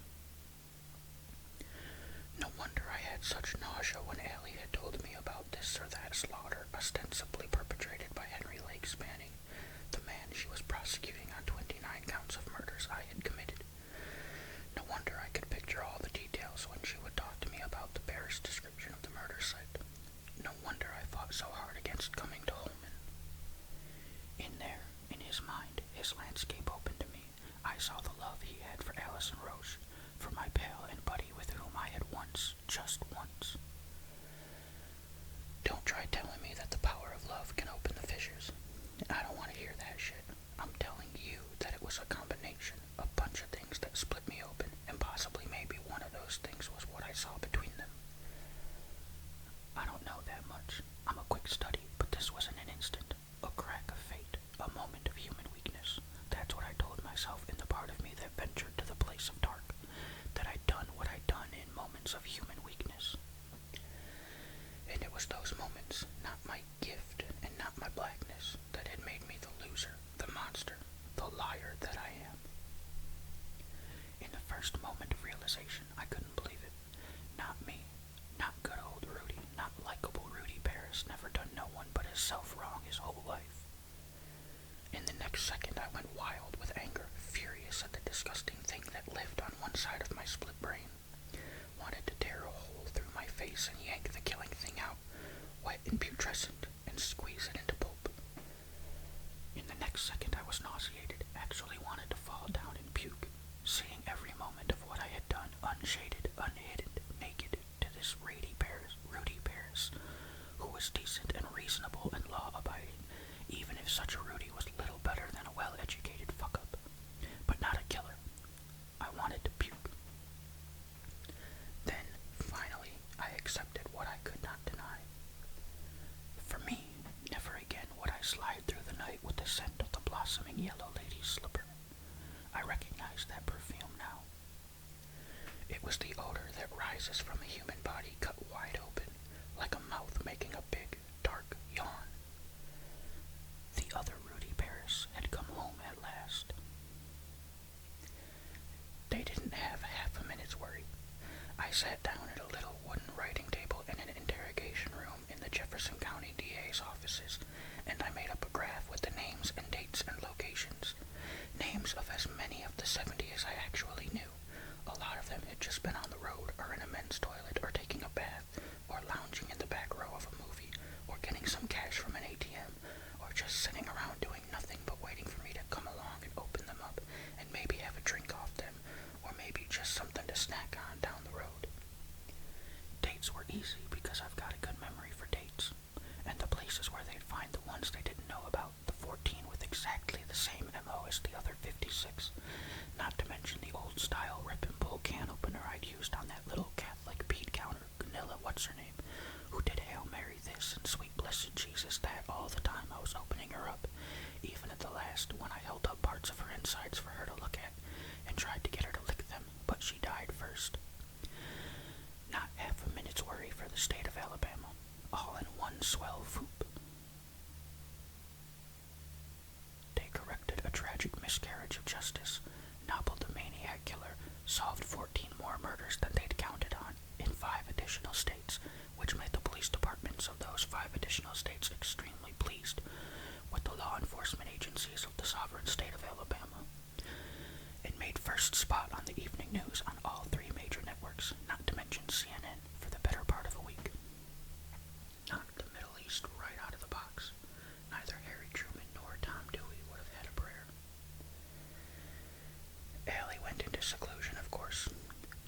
No wonder I had such nausea when Allie had told me about this or that slaughter ostensibly perpetrated by Henry Lake Spanning, the man she was prosecuting on 29 counts of murders I had committed. No wonder I could picture all the details when she would talk to me about the barest description of the murder site. No wonder I fought so hard against coming to Holman. In there, in his mind, his landscape opened to me. I saw the love he had for Allison Roche, for my pal and buddy with whom I had once, just once. Don't try telling me that the power of love can open the fissures. I don't want to hear that shit. I'm telling you that it was a combination, a bunch of things that split me open, and possibly maybe one of those things was what I saw between them. I don't know that much. I'm a quick study, but this was in an instant, a crack of fate, a moment of human weakness. That's what I told myself in the part of me that ventured to the place of dark, that I'd done what I'd done in moments of human weakness. And it was those moments, not my gift and not my blackness, that had made me the loser, the monster, the liar that I am. In the first moment of realization, I couldn't believe it. Not me. Not good old Rudy. Not likable Rudy Paris, never done no one but himself wrong his whole life. In the next second, I went wild with anger, furious at the disgusting thing that lived on one side of my split brain. Wanted to tear a hole through my face and yank the killing thing out, wet and putrescent, and squeeze it into pulp. In the next second, I was nauseated, actually wanted to fall down and puke, seeing every moment of what I had done, unshaded, unhidden, naked, to this Rudy Paris, who was decent and reasonable and law-abiding, even if such a Rudy was little better than a well-educated fuck-up, but not a killer. I wanted to puke. Then, finally, I accepted what I could not deny. For me, never again would I slide through the night with the scent of the blossoming yellow lady's slipper. I recognized that perfume now. It was the odor that rises from a human body cut easy because I've got a good memory for dates, and the places where they'd find the ones they didn't know about, the 14 with exactly the same MO as the other 56, not to mention the old-style rip-and-pull can opener I'd used on that little Catholic bead counter, Ganilla what's-her-name, who did Hail Mary this and Sweet Blessed Jesus that all the time I was opening her up, even at the last when I held up parts of her insides for her to look at and tried to get her to lick them, but she died first. Not half a minute's worry for the state of Alabama, all in one swell whoop. They corrected a tragic miscarriage of justice, nobbled the maniac killer, solved 14 more murders than they'd counted on in 5 additional states, which made the police departments of those 5 additional states extremely pleased with the law enforcement agencies of the sovereign state of Alabama. It made first spot on the evening news on all 3 major networks, not to mention CNN, for the better part of a week. Knocked the Middle East right out of the box. Neither Harry Truman nor Tom Dewey would have had a prayer. Allie went into seclusion, of course.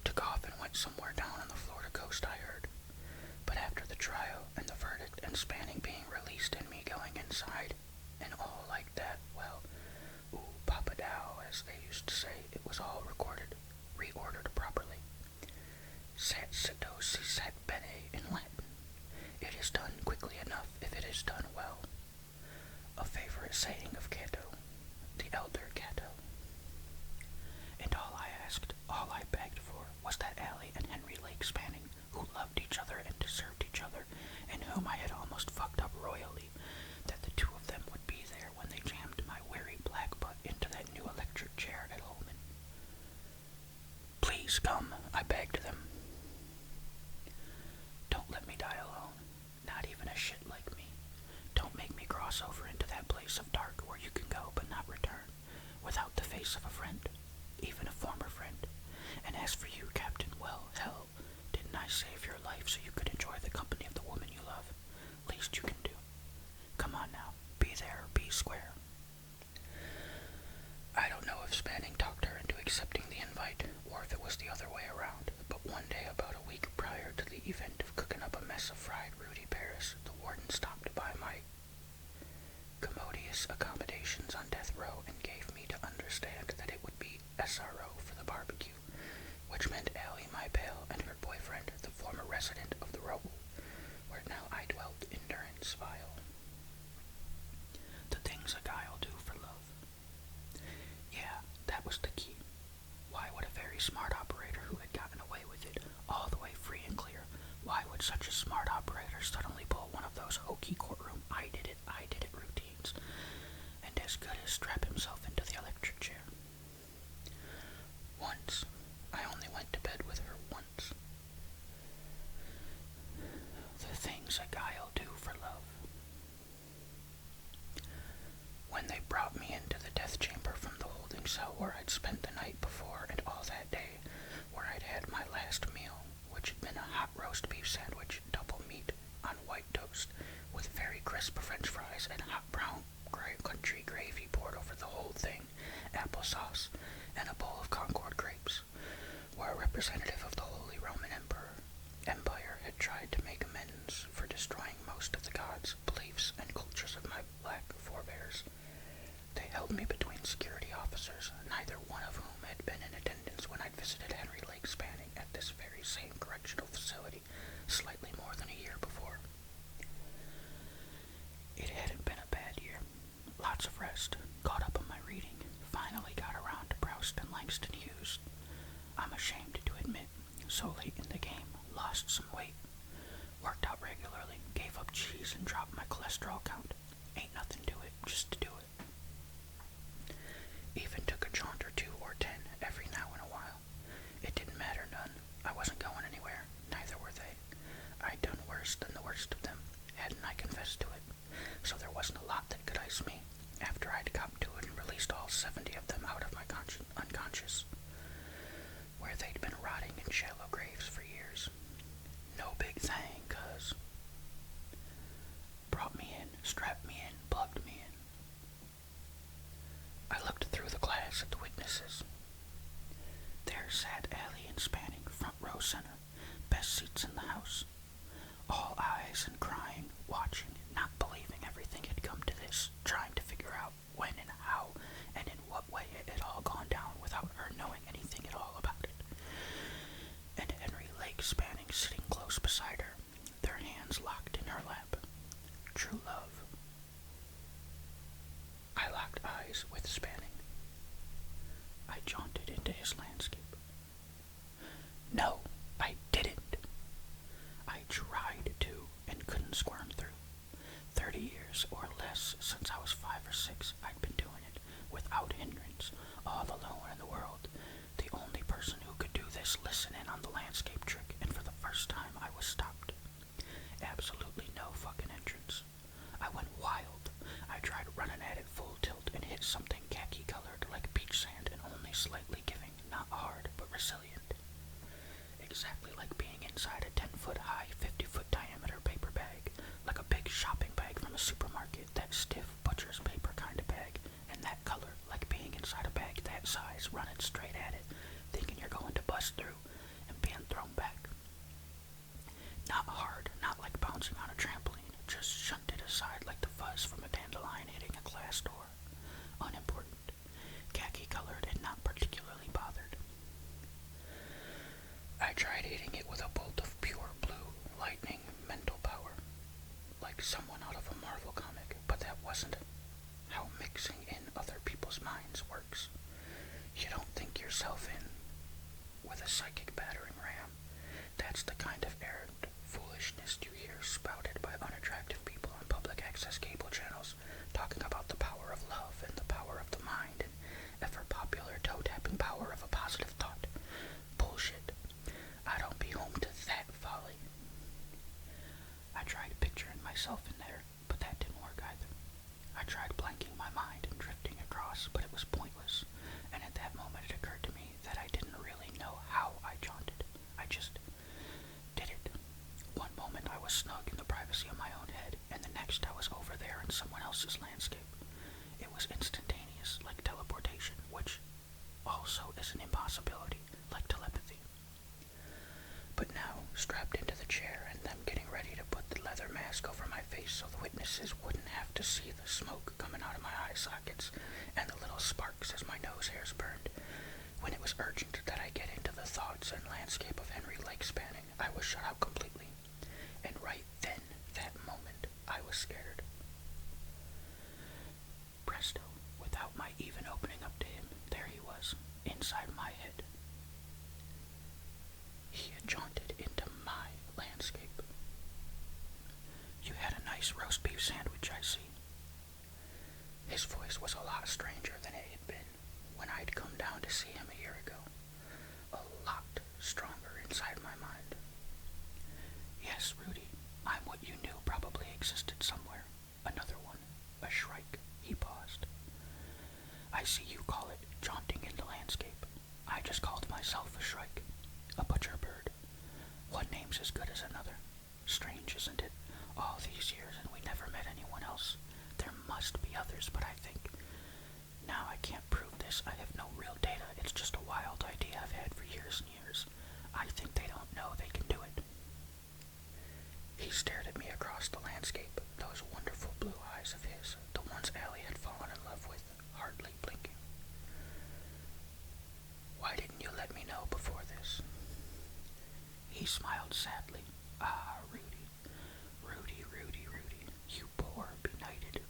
Took off and went somewhere down on the Florida coast, I heard. But after the trial and the verdict and Spanning being released and me going inside and all like that, well, ooh, Papa Dow, as they used to say, it was all recorded, reordered properly. Sat cito si sat bene in Latin. It is done quickly enough if it is done well. A favorite saying of Cato, the elder Cato. And all I asked, all I begged for, was that Allie and Henry Lake Spanning, who loved each other and deserved each other, and whom I had almost fucked up royally, that the two of them would be there when they jammed my weary black butt into that new electric chair at Holman. Please come, I begged them. Don't let me die alone, not even a shit like me. Don't make me cross over into that place of dark where you can go but not return, without the face of a friend, even a former friend. And as for you, Captain, well, hell, didn't I save your life so you could enjoy the company of the woman you love? Least you can do. Come on now, be there or be square. I don't know if Spanning talked her into accepting the invite, or if it was the other way around, but one day about a week prior to the event of cooking up a mess of fried Rudy Paris, the warden stopped by my commodious accommodations on death row and gave me to understand that it would be SRO for the barbecue, which meant Allie, my pal, and her boyfriend, the former resident of the Roble, where now I dwelt in durance vile. The things a guy'll do for love. Yeah, that was the key. Why would a very smart operator who had gotten away with it all the way free and clear, why would such a smart operator suddenly pull one of those hokey courtroom I did it routines, and as good as strap himself into the electric chair? Once. I only went to bed with her once. The things a guy'll do for love. When they brought me into the death chamber from the holding cell where I'd spent the night before and all that day, where I'd had my last meal, which had been a hot roast beef sandwich, double meat, on white toast, with very crisp French fries and hot brown country gravy poured over the whole thing, applesauce, and a bowl of Concord grapes, where a representative of the Holy Roman Empire had tried to make amends for destroying most of the gods, beliefs, and cultures of my black forebears. They held me between security officers, neither one of whom had been in attendance when I'd visited Henry Lake Spanning at this very same correctional facility slightly more than a year before. It hadn't been a bad year. Lots of rest, caught up on my reading, finally got around to Proust and Langston Hughes. I'm ashamed to admit, so late in the game, lost some weight. Worked out regularly, gave up cheese and dropped my cholesterol count. Ain't nothing to it, just to do it. Even took a jaunt or 2 or 10 every now and a while. It didn't matter none. I wasn't going anywhere, neither were they. I'd done worse than the worst of them, hadn't I confessed to it? So there wasn't a lot that could ice me, after I'd copped to it and released all 70 of them out of my unconscious, where they'd been rotting in shallow graves for years. No big thing, cuz. Brought me in, strapped me in, plugged me in. I looked through the glass at the witnesses. There sat Allie and Spanning, front row center, best seats in the house. years or less, since I was 5 or 6, I'd been doing it, without hindrance, all alone in the world. The only person who could do this listen in on the landscape trick, and for the first time I was stopped. Absolutely no fucking entrance. I went wild. I tried running at it full tilt and hit something khaki-colored like beach sand and only slightly giving, not hard, but resilient. Exactly like being inside a 10-foot high, 50-foot diameter paper bag, like a big shopping bag from a supermarket, that stiff butcher's paper kind of bag, and that color, like being inside a bag that size, running straight at it, thinking you're going to bust through, and being thrown back. Not hard, not like bouncing on a trampoline, just shunted aside like the fuzz from a dandelion hitting a glass door. Unimportant, khaki-colored and not particularly bothered. I tried hitting it with a bolt of pure blue, lightning, mental power, like someone out of a Marvel comic, but that wasn't how mixing in other people's minds works. You don't think yourself in with a psychic battering ram. That's the kind of errant foolishness you hear spouted by unattractive people on public access cable channels, talking about the power of love and the power of the mind and ever-popular toe-tapping power of a positive thought. Bullshit. I don't be home to that folly. I tried picturing myself in there, but that didn't work either. I tried blanking my mind and drifting across, but it was pointless, and at that moment it occurred to me that I didn't really know how I jaunted. I just did it. One moment I was snug in the privacy of my own head, and the next I was over there in someone else's landscape. It was instantaneous, like teleportation, which also is an impossibility, like telepathy. But now, strapped into the chair and them getting ready to put the leather mask over my face so the witnesses wouldn't have to see the smoke coming out of my eye sockets and the little sparks as my nose hairs burned, when it was urgent that I get into the thoughts and landscape of Henry Lake Spanning, I was shut out completely. And right then, that moment, I was scared. Presto, without my even opening up to him, there he was, inside my head. He had jaunted into my landscape. You had a nice roast beef sandwich, I see. His voice was a lot stranger than it had been when I'd come down to see him a year ago. A lot stronger inside my mind. Yes, Rudy, I'm what you knew probably existed somewhere. Another one. A shrike. He paused. I see you call it jaunting in the landscape. I just called myself a shrike. A butcher bird. One name's as good as another. Strange, isn't it? All these years and we never met anyone else. There must be others, but I think... Now I can't prove this. I have no real data. It's just a wild idea I've had for years and years. I think they don't know they can do it. He stared at me across the landscape, those wonderful blue eyes of his, the ones Allie had fallen in love with, hardly blinking. Why didn't you let me know before this? He smiled sadly. Ah, Rudy. Rudy, Rudy, Rudy. You poor, benighted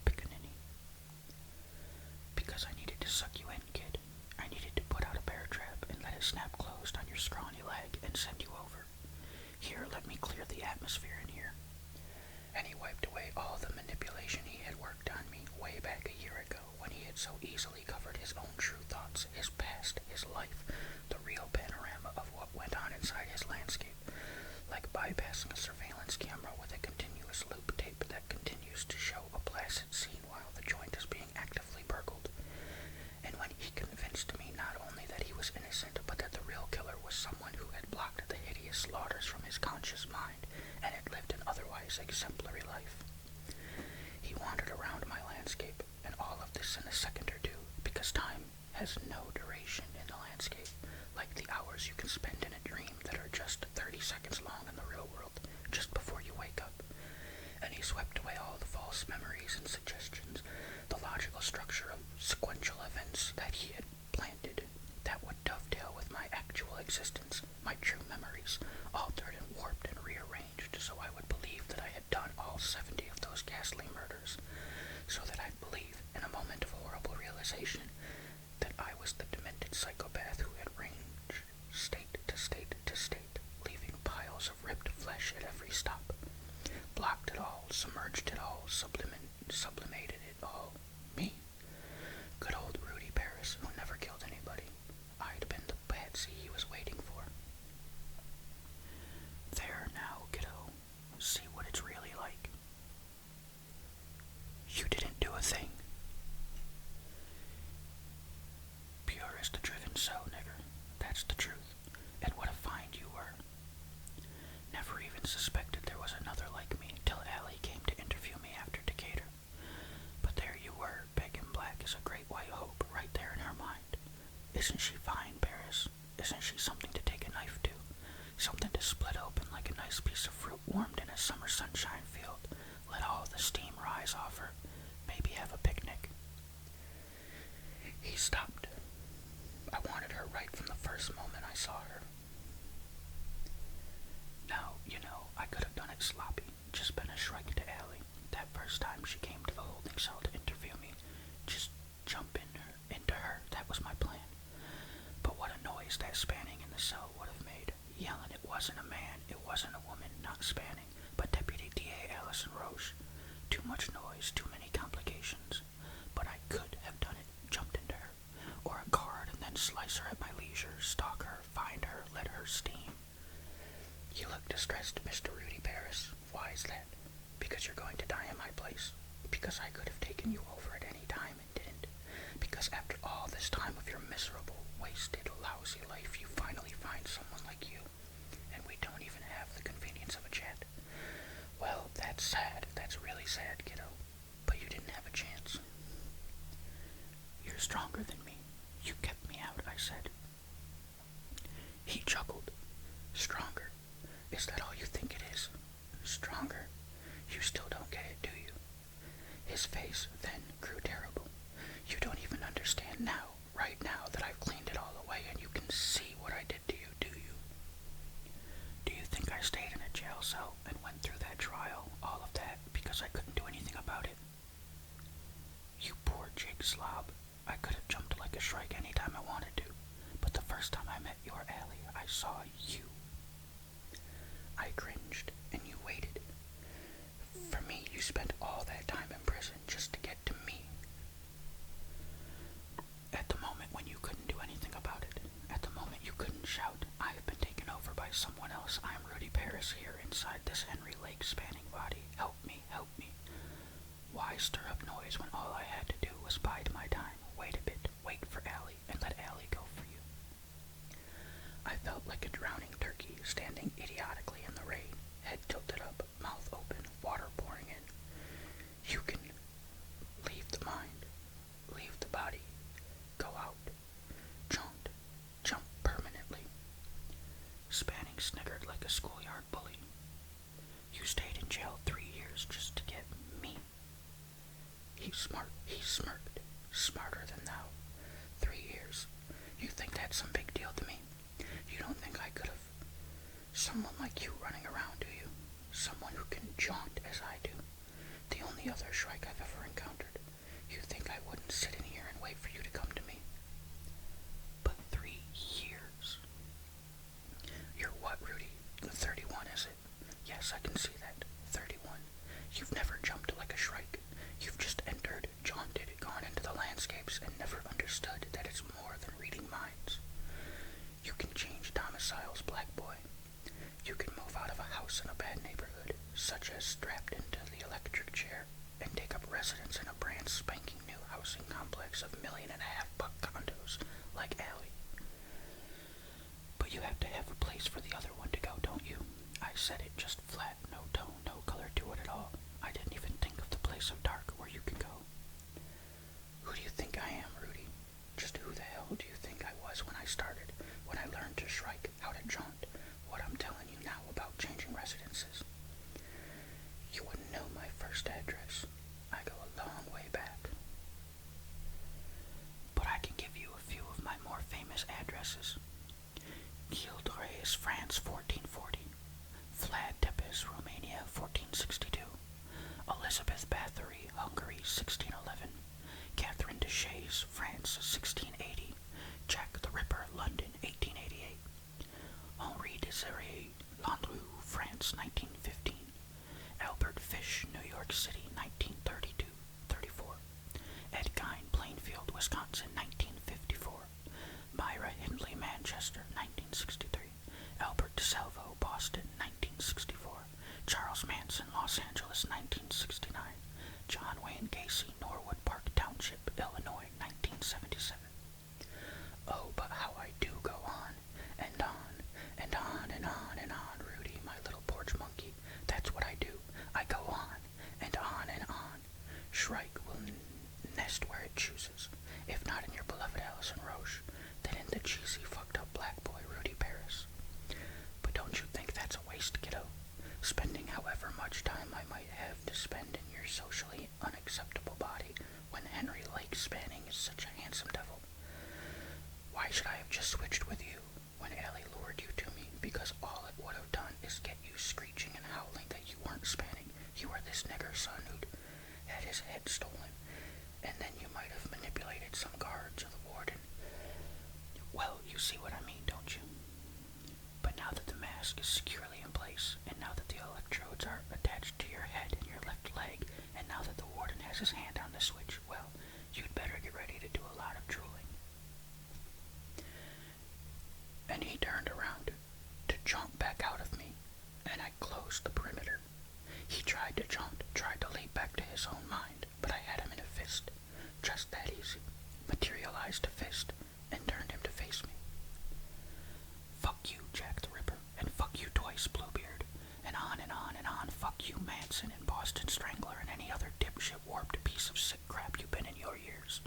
pickaninny. Because I needed to suck you in, kid. I needed to put out a bear trap and let it snap closed on your scrawny leg and send you over. Here, let me clear the atmosphere in here. And he wiped away all the manipulation he had worked on me way back a year ago when he had so easily covered his own true thoughts, his past, his life, the real panorama of what went on inside his landscape, like bypassing a surveillance camera with a continuous loop tape that continues to show a placid scene while the joint is being actively burgled. And when he convinced me not only that he was innocent, but that the real killer was someone who had blocked the hideous slaughters from his conscious mind and had lived an otherwise exemplary life. He wandered around my landscape, and all of this in a second or two, because time has no duration in the landscape, like the hours you can spend in a dream that are just 30 seconds long in the real world, just before you wake up. And he swept away all the false memories and suggestions, the logical structure of sequential events that he had planted that would dovetail with my actual existence, my true memories, altered and warped and rearranged so I would believe that I had done all 70 of those ghastly murders, so that I'd believe, in a moment of horrible realization, that I was the demented psychopath who had ranged state to state to state, leaving piles of ripped flesh at every stop, blocked it all, submerged it all, sublimated it all. Me, good old Rudy Paris, who never killed anybody. I'd been the patsy he was waiting for. There now, kiddo. See what it's really like. You didn't do a thing. Purist-driven so, nigger. That's the truth. And what a find you were. Never even suspected there was another like me till Allie came to interview me after Decatur. But there you were, big and black as a great white hope, right there in her mind. Isn't she fine, Paris? Isn't she something to take a knife to? Something to split open like a nice piece of fruit warmed in a summer sunshine field. Let all the steam rise off her. Maybe have a picnic. He stopped. I wanted her right from the first moment I saw her. Now, I could have done it sloppy, just been a shrike to Allie. That first time she came to the holding cell to interview me, just jump into her, that was my plan. But what a noise that spanning in the cell would have made. Yelling it wasn't a man, it wasn't a woman, not spanning, but Deputy D.A. Allison Roche. Too much noise, too many complications. But I could have done it, jumped into her, or a guard and then slice her at my leisure, stalk her, find her, let her steam. You look distressed, Mr. Rudy Paris. Why is that? Because you're going to die in my place. Because I could have taken you over at any time and didn't. Because after all this time of your miserable, wasted, lousy life, you finally find someone like you. And we don't even have the convenience of a chat. Well, that's sad. That's really sad, kiddo. But you didn't have a chance. You're stronger than me. You kept me out, I said. He chuckled. Stronger? Is that all you think it is? Stronger? You still don't get it, do you? His face then grew terrible. You don't even understand now, right now, that I've cleaned it all away and you can see what I did to you, do you? Do you think I stayed in a jail cell and went through that trial, all of that, because I couldn't do anything about it? You poor Jake slob. I could have jumped like a shrike any time I wanted to, but the first time I met your Allie, I saw you. I cringed, and you waited. For me, you spent all that time in prison just to get to me. At the moment when you couldn't do anything about it, at the moment you couldn't shout, I've been taken over by someone else. I'm Rudy Paris here inside this Henry Lake spanning body. Help me, help me. Why stir up noise when all I had to do was bide my time, wait a bit, wait for Allie, and let Allie go for you? I felt like a drowning turkey standing idiotically in the rain, head tilted up, mouth open, water pouring in. You can leave the mind, leave the body, go out, jump permanently. Spanning sniggered like a schoolyard bully. You stayed in jail 3 years just to get me. He smirked, smarter than thou. 3 years. You think that's some big deal to me? You don't think I could have? Someone like you running around, do you? Someone who can jaunt as I do. The only other shrike I've ever encountered. You think I wouldn't sit in here and wait for you to come to me? But 3 years. You're what, Rudy? 31, is it? Yes, I can see that. 31. You've never jumped like a shrike. You've just entered, jaunted, gone into the landscapes, and never understood that it's more than reading minds. You can change domiciles, black boy. You can move out of a house in a bad neighborhood, such as strapped into the electric chair, and take up residence in a brand spanking new housing complex of $1.5 million condos, like Allie. But you have to have a place for the other one to go, don't you? I said it just flat, no tone, no color to it at all. I didn't even think of the place of dark where you can go. Who do you think I am, Rudy? Just who the hell do you think I was when I started, when I learned to shrike, how to jaunt, what I'm telling you now about changing residences? You wouldn't know my first address. I go a long way back. But I can give you a few of my more famous addresses. Gildres, France, 1440. Vlad Tepes, Romania, 1462. Elizabeth Bathory, Hungary, 1611. Catherine de Shays, France, 1680. Jack the Ripper, London, 1888. York City, 1932-34. Ed Gein, Plainfield, Wisconsin, 1954. Myra Hindley, Manchester, 1963. Albert DeSalvo, Boston, 1964. Charles Manson, Los Angeles, 1969. John Wayne Gacy, Norwood Park Township, Illinois, 1977. Oh, but how I do go on, and on, and on, and on, and on, Rudy, my little porch monkey. That's what I do. I go on, and on, and on. Shrike will nest where it chooses. If not in your beloved Allison Roche, then in the cheesy, fucked-up black boy, Rudy Paris. But don't you think that's a waste, kiddo? Spending however much time I might have to spend in your socially unacceptable body when Henry Lake Spanning is such a handsome devil. Why should I have just switched with you when Allie lured you to me? Because all it would have done is get you screeching and howling that you weren't Spanning. You were this nigger son who'd had his head stolen, and then you might have manipulated some guards or the warden. Well, you see what I mean, don't you? But now that the mask is securely in place, and now that the electrodes are attached to your head and your left leg, and now that the warden has his hand on the switch, well, you'd better get ready to do a lot of drooling. And he turned around to jump back out of me, and I closed the perimeter. He tried to jump, tried to leap back to his own mind, but I had him in a fist, just that easy, materialized a fist, and turned him to face me. Fuck you, Jack the Ripper, and fuck you twice, Bluebeard, and on and on and on, fuck you, Manson and Boston Strangler and any other dipshit warped piece of sick crap you've been in your years.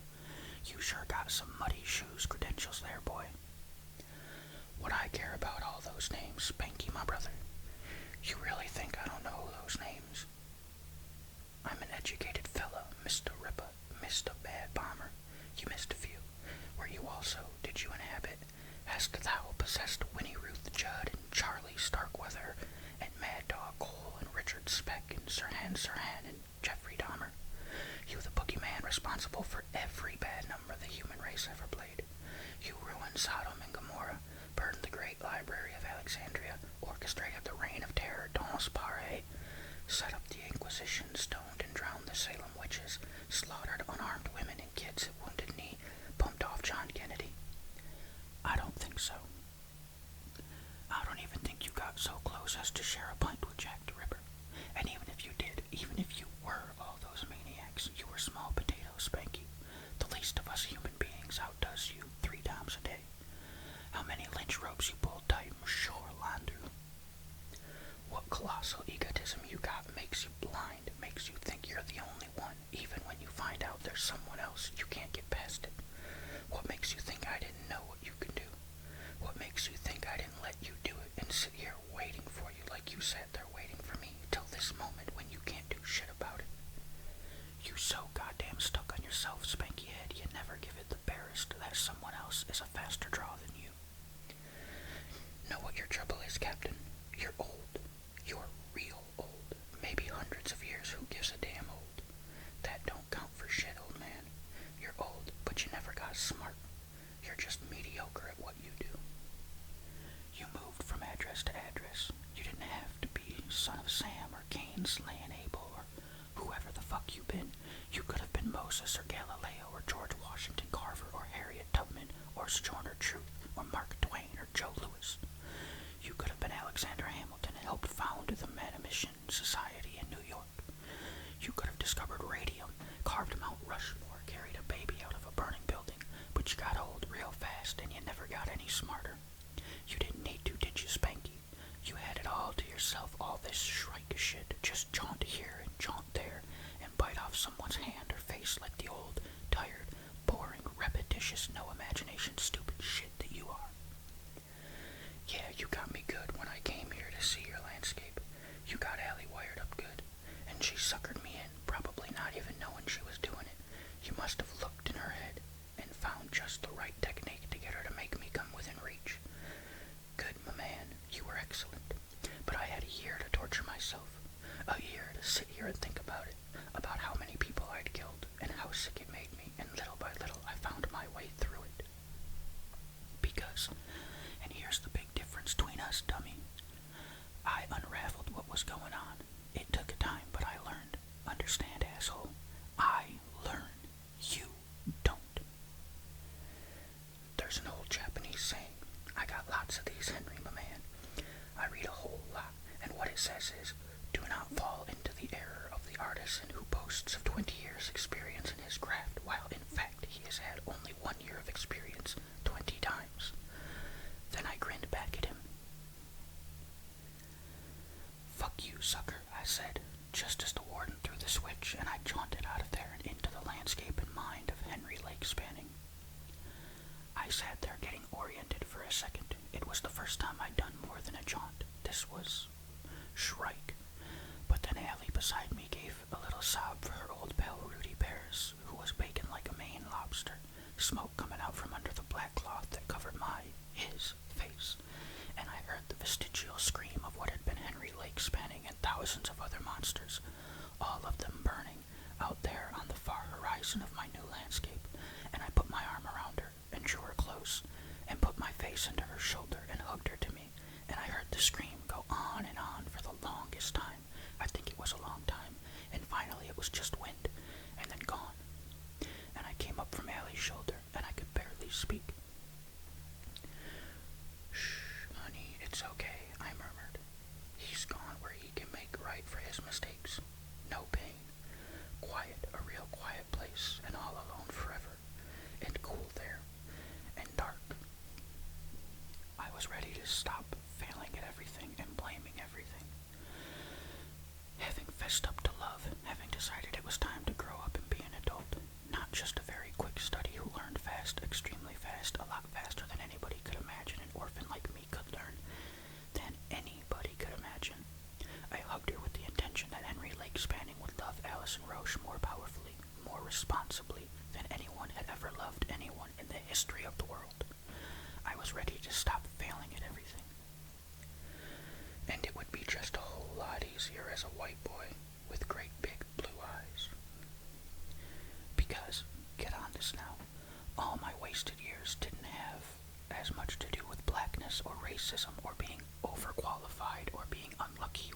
You sure got some muddy shoes credentials there, boy. What I care about all those names, Spanky, my brother. You really think I don't know those names? I'm an educated fella, Mr. Ripper, Mr. Bad Bomber. You missed a few. Were you also, did you inhabit, hast thou possessed Winnie Ruth Judd and Charlie Starkweather and Mad Dog Cole and Richard Speck and Sirhan Sirhan and Jeffrey Dahmer? You the boogeyman responsible for every bad number the human race ever played. You ruined Sodom and Gomorrah, burned the great library of Alexandria, orchestrated the reign of terror dans Paris, set up the Inquisition, stoned and drowned the Salem witches, slaughtered unarmed women and kids at Wounded Knee, bumped off John Kennedy. I don't think so. I don't even think you got so close as to share a pint with Jack the Ripper. And even if you did, even if you were all those maniacs, you were small potato, Spanky. The least of us human beings outdoes you 3 times a day. How many lynch ropes you pulled tight, Monsieur Landru? What colossal egotism you got makes you blind, makes you think you're the only one, even when you find out there's someone else, you can't get past it. What makes you think I didn't know what you could do? What makes you think I didn't let you do it and sit here waiting for you like you sat there waiting for me till this moment when you can't do shit about it? You so goddamn stuck on yourself, Spanky Head, you never give it the barest that someone else is a faster draw than you. Know what your trouble is, Captain? You're old. You're real old. Maybe hundreds of years. Who gives a damn old? That don't count for shit, old man. You're old, but you never got smart. You're just mediocre at what you do. You moved from address to address. You didn't have to be son of Sam or Cain slaying Abel or whoever the fuck you been. You could have been Moses or Galileo or George Washington Carver or Harriet Tubman or Sojourner Truth or Mark Twain or Joe Louis. You could have been Alexander Hamilton and helped found the Manomition Society in New York. You could have discovered radium, carved Mount Rushmore, carried a baby out of a burning building, but you got old real fast and you never got any smarter. You didn't need to, did you, Spanky? You had it all to yourself, all this shrike shit. Just jaunt here and jaunt there and bite off someone's hand or face like the old, tired, boring, repetitious, no imagination, stupid shit that you are. Yeah, you got me good when I came here to see your landscape. You got Allie wired up good, and she suckered me in, probably not even knowing she was doing it. You must have looked in her head and found just the right technique to get her to make me come within reach. Good, my man, you were excellent. But I had a year to torture myself. A year to sit here and think about it, about how many people I'd killed, and how sick it made me, and little by little I found my way through it. Because, and here's the big difference between us, dummy, I unraveled what was going on. It took time, but I learned. says is, do not fall into the error of the artisan who boasts of 20 years' experience in his craft, while in fact he has had only 1 year of experience 20 times. Then I grinned back at him. Fuck you, sucker, I said, just as the warden threw the switch, and I jaunted out of there and into the landscape and mind of Henry Lake Spanning. I sat there getting oriented for a second. It was the first time I'd done more than a jaunt. This was Shrike. But then Allie beside me gave a little sob for her old pal Rudy Bears, who was baking like a Maine lobster, smoke coming out from under the black cloth that covered his face, and I heard the vestigial scream of what had been Henry Lake Spanning and thousands of other monsters, all of them burning, out there on the far horizon of my new landscape, and I put my arm around her and drew her close, and put my face into her shoulder and hugged her to me, and I heard the scream go on and on for the longest time. I think it was a long time, and finally it was just wind, and then gone. And I came up from Allie's shoulder, and I could barely speak. Shh, honey, it's okay, I murmured. He's gone where he can make right for his mistakes. No pain. Quiet, a real quiet place, and all alone forever. And cool there. And dark. I was ready to stop failing at everything and blaming everything. Having fessed up to love, having decided it was time to grow up and be an adult, not just a very quick study who learned fast, extremely fast, a lot faster than anybody could imagine an orphan like me could learn, than anybody could imagine. I hugged her with the intention that Henry Lake Spanning would love Allison Roche more powerfully, more responsibly than anyone had ever loved anyone in the history of the world. I was ready to stop failing at everything. And it would be just a whole lot easier as a white boy with great big blue eyes. Because, get on this now, all my wasted years didn't have as much to do with blackness or racism or being overqualified or being unlucky